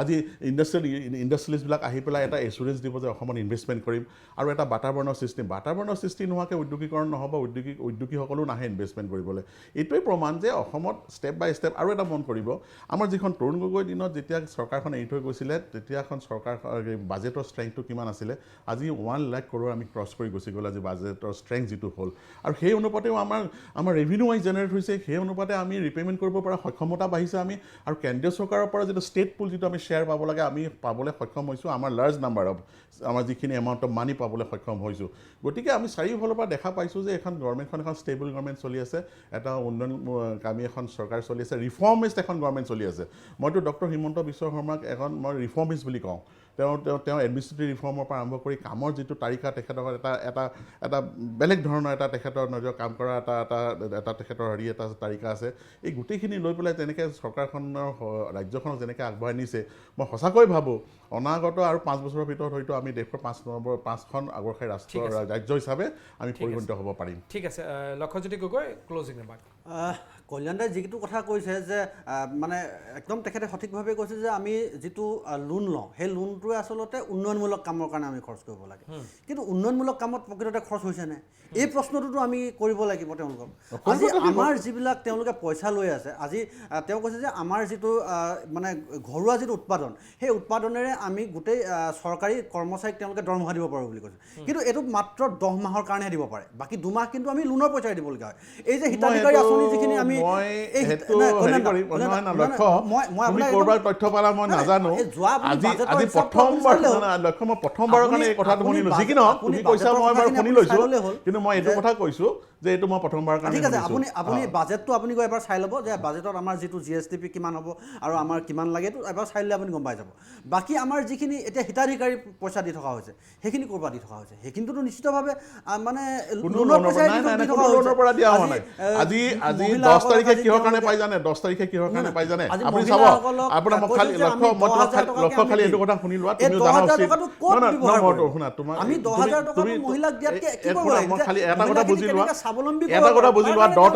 আজি ইণ্ডাষ্ট্ৰিয়েলিষ্টবিলাক আহি পেলাই এটা এচুৰেঞ্চ দিব যে অসমত ইনভেষ্টমেণ্ট কৰিম, আৰু এটা বাতাবৰণৰ সৃষ্টি নোহোৱাকৈ উদ্যোগীকৰণ নহ'ব, উদ্যোগীসকলো নাহে ইনভেষ্টমেণ্ট কৰিবলৈ। এইটোৱে প্ৰমাণ যে অসমত ষ্টেপ বাই ষ্টেপ। আৰু এটা মন কৰিব, আমাৰ যিখন তৰুণ গগৈ দিনত যেতিয়া চৰকাৰখন এৰি থৈ গৈছিলে, তেতিয়াখন চৰকাৰ বাজেটৰ ষ্ট্ৰেংথটো কিমান আছিলে, আজি 1 লাখ কৰোৰ আমি ক্ৰছ কৰি গুচি গ'ল আজি বাজেটৰ ষ্ট্ৰেংথ যিটো হ'ল। আৰু সেই অনুপাতেও আমাৰ ৰেভিনিউ ৱাইজ জেনেৰেট হৈছে, সেই অনুপাতে আমি ৰিপে'মেণ্ট কৰিব পৰা সক্ষমতা বাঢ়িছে আমি। আৰু কেন্দ্ৰীয় চৰকাৰৰ পৰা যিটো ষ্টেট পুল যিটো আমি শ্বেয়াৰ পাব লাগে, আমি পাবলৈ সক্ষম হৈছোঁ। আমাৰ লাৰ্জ নাম্বাৰ অফ আমাৰ যিখিনি এমাউণ্ট অফ মানি পাবলৈ সক্ষম হৈছোঁ। গতিকে আমি চাৰিওফালৰ পৰা দেখা পাইছোঁ যে এখন গভৰ্ণমেণ্টখন এখন ষ্টেবল গভৰ্ণমেণ্ট চলি আছে, এটা উন্নয়নকামী এখন চৰকাৰ চলি আছে, ৰিফৰ্মিষ্ট এখন গভৰ্ণমেণ্ট চলি আছে। মইতো ডক্টৰ হিমন্ত বিশ্ব শৰ্মাক মই ৰিফৰ্মিষ্ট বুলি কওঁ। তেওঁ এডমিনিষ্ট্ৰেটিভ ৰিফৰ্মৰ পৰা আৰম্ভ কৰি কামৰ যিটো তালিকা, তেখেতৰ এটা বেলেগ ধৰণৰ এটা তেখেতৰ নিজৰ কাম কৰা এটা তেখেতৰ এটা তালিকা আছে। এই গোটেইখিনি লৈ পেলাই তেনেকৈ চৰকাৰখনৰ ৰাজ্যখনক যেনেকৈ আগবঢ়াই নিছে, মই সঁচাকৈ ভাবোঁ অনাগত আৰু 5 বছৰৰ ভিতৰত হয়তো আমি দেশৰ 5খন আগৰখাই ৰাজ্য হিচাপে আমি পৰিগণিত হ'ব পাৰিম। ঠিক আছে, লক্ষ্যজ্যোতি গগৈ, ক্লজিং ৰিমাৰ্ক। কল্যাণ দাই যিটো কথা কৈছে যে মানে একদম তেখেতে সঠিকভাৱে কৈছে যে আমি যিটো লোন লওঁ, সেই লোনটোৱে আচলতে উন্নয়নমূলক কামৰ কাৰণে আমি খৰচ কৰিব লাগে। কিন্তু উন্নয়নমূলক কামত প্ৰকৃততে খৰচ হৈছেনে, এই প্ৰশ্নটোতো আমি কৰিব লাগিব তেওঁলোকক। আজি আমাৰ যিবিলাক তেওঁলোকে পইচা লৈ আছে, আজি তেওঁ কৈছে যে আমাৰ যিটো মানে ঘৰুৱা যিটো উৎপাদন, সেই উৎপাদনেৰে আমি গোটেই চৰকাৰী কৰ্মচাৰীক তেওঁলোকে দৰমহা দিব পাৰোঁ বুলি কৈছে। কিন্তু এইটো মাত্ৰ 10 মাহৰ কাৰণেহে দিব পাৰে, বাকী 2 মাহ কিন্তু আমি লোনৰ পইচাই দিবলগীয়া হয়। এই যে হিতাধিকাৰী আঁচনি যিখিনি আমি প্ৰথমবাৰৰ কাৰণে এই কথাটো শুনিলোঁ। যি কি নহওক তুমি কৈছা, মই বাৰু শুনি লৈছোঁ, কিন্তু মই এইটো কথা কৈছোঁ যে এইটো মই প্ৰথমবাৰৰ কাৰণে। ঠিক আছে, আপুনি বাজেটটো আপুনি গৈ এবাৰ চাই ল'ব যে বাজেটত আমাৰ যিটো GSDP কিমান হ'ব আৰু আমাৰ কিমান লাগে, এইটো এবাৰ চাই ল'লে আপুনি গম পাই যাব। বাকী আমাৰ যিখিনি এতিয়া হিতাধিকাৰী পইচা দি থকা হৈছে, সেইখিনি ক'ৰ পৰা দি থকা হৈছে, সেইখিনিতো নিশ্চিতভাৱে মানে লোনৰ পৰা দিয়া হোৱা নাই। আজি 10 তাৰিখে কিহৰ কাৰণে পাই জানে, 10 তাৰিখে কিহৰ কাৰণে পাই জানে, আপুনি চাব। আপোনাৰ মোক খালি লক্ষ্য খালি এইটো কথা শুনি লোৱা, তুমিও জানা উচিত। শুনা, তোমাৰ মই খালি এটা কথা বুজি লোৱা, 10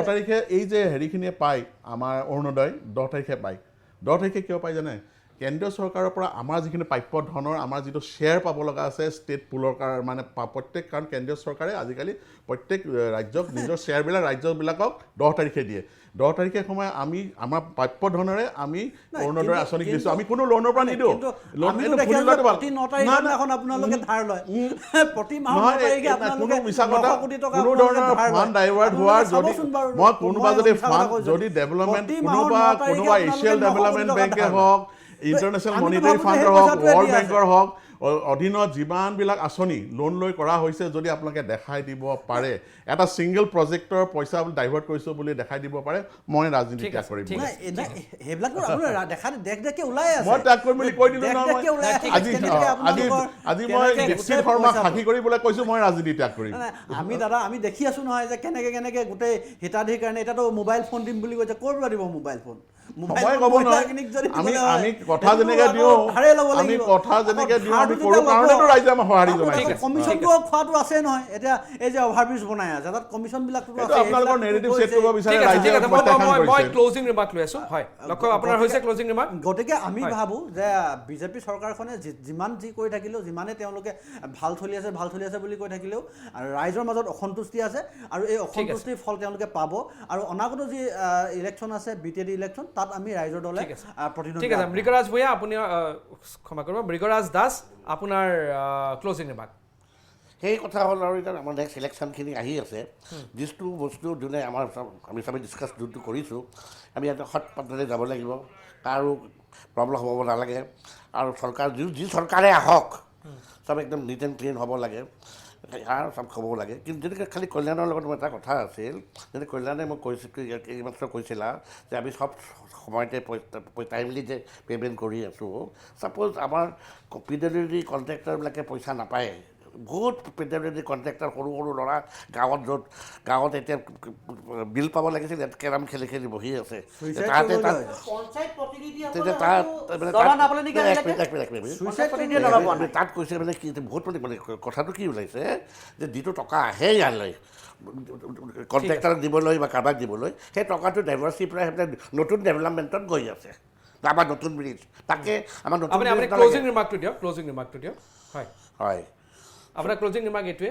তাৰিখে এই যে হেৰিখিনিয়ে পায় আমাৰ অৰুণোদয়, 10 তাৰিখে পায়। 10 তাৰিখে কিয় পায় জানে, কেন্দ্ৰীয় চৰকাৰৰ পৰা আমাৰ যিখিনি প্ৰাপ্য ধনৰ আমাৰ যিটো শ্বেয়াৰ পাব লগা আছে ষ্টেট পুলৰ কাৰণে, মানে প্ৰত্যেক, কাৰণ কেন্দ্ৰীয় চৰকাৰে আজিকালি প্ৰত্যেক ৰাজ্যক নিজৰ শ্বেয়াৰবিলাক ৰাজ্যবিলাকক 10 তাৰিখে দিয়ে। 10 তাৰিখে সময় আমি আমাৰ প্ৰাপ্য ধনেৰে আমি অৰুণোদয় আঁচনিক দিছোঁ, আমি কোনো লোনৰ পৰা নিদিওঁ। কোনো ধৰণৰ ফাণ্ড ডাইভাৰ্ট হোৱাৰ মই কোনোবা যদি ডেভেলপমেণ্ট কোনোবা এছিয়ান ডেভেলপমেণ্ট বেংকে হওক, ইণ্টাৰনেশ্যনেল মনিটাৰী ফাণ্ডৰ হওক, ৱৰ্ল্ড বেংকৰ হওক, অধীনত যিমানবিলাক আঁচনি লোন লৈ কৰা হৈছে, যদি আপোনালোকে দেখাই দিব পাৰে এটা ছিংগল প্ৰজেক্টৰ পইচা ডাইভাৰ্ট কৰিছোঁ বুলি দেখাই দিব পাৰে, মই ৰাজনীতি ত্যাগ কৰিম। মই ত্যাগ কৰিম বুলি কৈ দিলোঁ নহয়। আজি মই দীপশিত শৰ্মাক সাক্ষী কৰিবলৈ কৈছোঁ, মই ৰাজনীতি ত্যাগ কৰিম। আমি দেখি আছোঁ নহয় যে কেনেকৈ গোটেই হিতাধিকাৰীৰ কাৰণে এতিয়াতো মোবাইল ফোন দিম বুলি কৈছে, ক'ৰ পৰা দিব মোবাইল ফোন? আমি কথা যেনেকে দিওঁ, কমিশ্যনটো খোৱাটো আছে নহয়। এতিয়া এই যে অভাৰব্ৰিজ বনাই আছে, তাত কমিশ্যনবিলাকটো আছে। আপোনালোকৰ নেৰেটিভ ছেট কৰিব বিচাৰে, মই ক্লোজিং ৰিমাৰ্ক লৈ আছোঁ। হয়, লক্ষ্য আপোনাৰ হৈছে ক্লোজিং ৰিমাৰ্ক। গতিকে আমি ভাবোঁ যে বিজেপি চৰকাৰখনে যিমান যি কৰি থাকিলেও, যিমানে তেওঁলোকে ভাল চলি আছে বুলি কৈ থাকিলেও ৰাইজৰ মাজত অসন্তুষ্টি আছে, আৰু এই অসন্তুষ্টিৰ ফল তেওঁলোকে পাব। আৰু অনাগত যি ইলেকশ্যন আছে, BTD ইলেকশ্যন, তাত আমি ৰাইজৰ দলে প্ৰতিদ্বন্দ্বিতা। ঠিক আছে, মৃগৰাজ ভূঞা, আপুনি ক্ষমা কৰিব, মৃগৰাজ দাস, আপোনাৰ ক্লোজিং ৰিমাৰ্ক। সেই কথা হ'ল, আৰু এতিয়া আমাৰ নেক্সট ইলেকশ্যনখিনি আহি আছে, যিটো বস্তু যোনে আমি চবেই ডিছকাছ যোনটো কৰিছোঁ, আমি এটা সৎ পদ্ধতিৰে যাব লাগিব, কাৰো প্ৰব্লেম হ'ব নালাগে। আৰু চৰকাৰ যি চৰকাৰে আহক, চব একদম নিট এণ্ড ক্লিন হ'ব লাগে, আৰু চব হ'ব লাগে। কিন্তু যেনেকৈ খালি কল্যাণৰ লগত মোৰ এটা কথা আছিল, যেনে কল্যাণে মোক এইমাত্ৰ কৈছিলা যে আমি চব সময়তে টাইমলি যে পে'মেণ্ট কৰি আছোঁ। ছাপ'জ আমাৰ PWD কণ্ট্ৰেক্টৰবিলাকে পইচা নাপায়, বহুত পেটেণ্ট কণ্ট্ৰেক্টৰ সৰু সৰু ল'ৰা গাঁৱত এতিয়া বিল পাব লাগিছিল, ইয়াত কেৰাম খেলি খেলি বহি আছে। তাহাঁতে তাত পঞ্চায়ত তেতিয়া তাত মানে তাত কৈছে মানে কি বহুত মানে কথাটো কি ওলাইছে যে যিটো টকা আহে ইয়ালৈ কণ্ট্ৰেক্টৰক দিবলৈ বা কাৰোবাক দিবলৈ, সেই টকাটো ডাইভাৰ্চিটিৰ পৰা সেইবিলাক নতুন ডেভেলপমেণ্টত গৈ আছে। আমাৰ নতুন ব্ৰিজ, তাকে আমাৰ নতুন ক্লোজিং ৰিমাৰ্কটো দিয়ক। হয় আপোনাৰ ক্লোজিং ৰিমাৰ্ক এইটোৱে।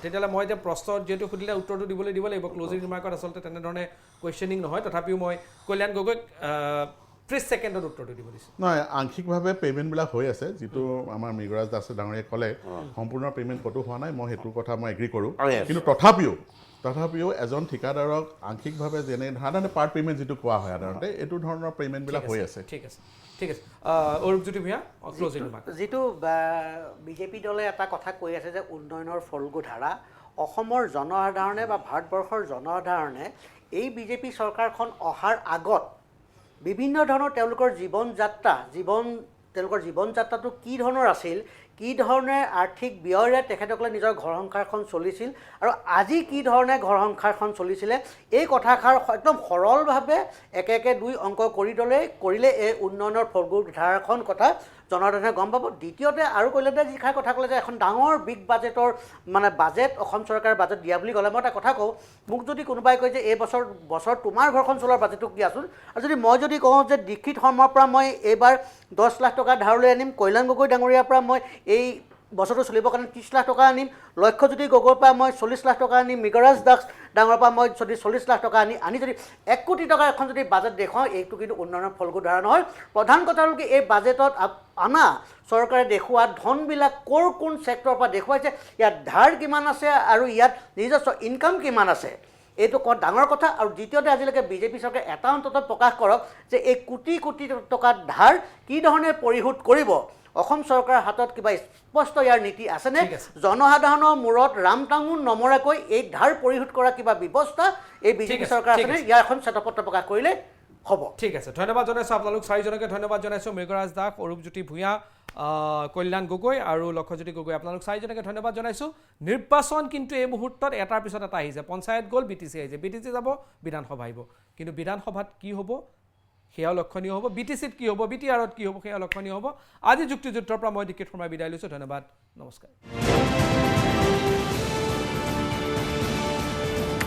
তেতিয়াহ'লে মই এতিয়া প্ৰশ্ন যিহেতু সুধিলে উত্তৰটো দিব লাগিব। ক্লোজিং ৰিমাৰ্কত আচলতে তেনেধৰণে কুৱেশ্যনিং নহয়, তথাপিও মই কল্যাণ গগৈক 30 ছেকেণ্ডত উত্তৰটো দিব দিছোঁ। নহয়, আংশিকভাৱে পে'মেণ্টবিলাক হৈ আছে, যিটো আমাৰ মৃগৰাজ দাস ডাঙৰীয়াই ক'লে সম্পূৰ্ণ পে'মেণ্ট ক'তো হোৱা নাই, মই সেইটোৰ কথা মই এগ্ৰী কৰোঁ। কিন্তু তথাপিও এজন ঠিকাদাৰক আংশিকভাৱে যেনে সাধাৰণতে পাৰ্ট পে'মেণ্ট যিটো কোৱা হয় সাধাৰণতে, এইটো ধৰণৰ পে'মেণ্টবিলাক হৈ আছে। ঠিক আছে। Arupjyoti Bhuyan, closing remark. যিটো বিজেপি দলে এটা কথা কৈ আছে যে উন্নয়নৰ ফল্গু ধাৰা, অসমৰ জনসাধাৰণে বা ভাৰতবৰ্ষৰ জনসাধাৰণে এই বিজেপি চৰকাৰখন অহাৰ আগত বিভিন্ন ধৰণৰ তেওঁলোকৰ জীৱন যাত্ৰাটো কি ধৰণৰ আছিল, কি ধৰণে আৰ্থিক ব্যয়েৰে তেখেতসকলে নিজৰ ঘৰ সংসাৰখন চলিছিল আৰু আজি কি ধৰণে ঘৰ সংসাৰখন চলিছিলে, এই কথাষাৰ একদম সৰলভাৱে একে 2 অংক কৰিলে এই উন্নয়নৰ ফল্গু ধাৰাখন কথা জনসাধাৰণে গম পাব। দ্বিতীয়তে আৰু কল্যাণে যিষাৰ কথা ক'লে যে এখন ডাঙৰ বিগ বাজেটৰ বাজেট অসম চৰকাৰে বাজেট দিয়া বুলি ক'লে, মই এটা কথা কওঁ, মোক যদি কোনোবাই কয় যে এই বছৰ তোমাৰ ঘৰখন চলোৱাৰ বাজেটটো দিয়াচোন, আৰু যদি মই কওঁ যে দীক্ষিত শৰ্মাৰ পৰা মই এইবাৰ 10 লাখ টকা ধাৰলৈ আনিম, কল্যাণ গগৈ ডাঙৰীয়াৰ পৰা মই এই বছৰটো চলিবৰ কাৰণে 30 লাখ টকা আনিম, লক্ষ্যজ্যোতি গগৈৰ পৰা মই 40 লাখ টকা আনিম, মৃগৰাজ দাস ডাঙৰ পৰা মই যদি 40 লাখ টকা আনি যদি 1 কোটি টকাৰ এখন যদি বাজেট দেখুৱাওঁ, এইটো কিন্তু উন্নয়নৰ ফল্গু ধাৰা নহয়। প্ৰধান কথা হ'ল কি, এই বাজেটত আনা চৰকাৰে দেখুওৱা ধনবিলাক কোন ছেক্টৰৰ পৰা দেখুৱাইছে, ইয়াত ধাৰ কিমান আছে আৰু ইয়াত নিজস্ব ইনকাম কিমান আছে, এইটো ডাঙৰ কথা। আৰু দ্বিতীয়তে আজিলৈকে বিজেপি চৰকাৰে এটা অন্তত প্ৰকাশ কৰক যে এই কোটি টকাৰ ধাৰ কি ধৰণে পৰিশোধ কৰিব। অসম চৰকাৰৰ হাতত কিবা স্পষ্ট ইয়াৰ নীতি আছেনে? জনসাধাৰণৰ মূৰত ৰাম টাঙোন নমৰাকৈ এই ধাৰ পৰিশোধ কৰা কিবা ব্যৱস্থা এই বিজেপি চৰকাৰ আছেনে? ইয়াৰ এখন শ্বেতপত্ৰ প্ৰকাশ কৰিলে হ'ব। ঠিক আছে, ধন্যবাদ জনাইছোঁ আপোনালোক 4জনকে। ধন্যবাদ জনাইছোঁ মৃগৰাজ দাস, অৰূপজ্যোতি ভূঞা, কল্যাণ গগৈ আৰু লক্ষ্যজ্যোতি গগৈ। আপোনালোক 4জনকে ধন্যবাদ জনাইছোঁ। নিৰ্বাচন কিন্তু এই মুহূৰ্তত এটাৰ পিছত এটা আহিছে। পঞ্চায়ত গ'ল, BTC আহিছে, BTC যাব, বিধানসভা আহিব। কিন্তু বিধানসভাত কি হ'ব সেয়াও লক্ষণীয় হ'ব, BTCত কি হ'ব, BTRত কি হ'ব সেয়া লক্ষণীয় হ'ব। আজি যুক্তিযুদ্ধৰ পৰা মই দীক্ষিত শৰ্মাই বিদায় লৈছোঁ। ধন্যবাদ, নমস্কাৰ।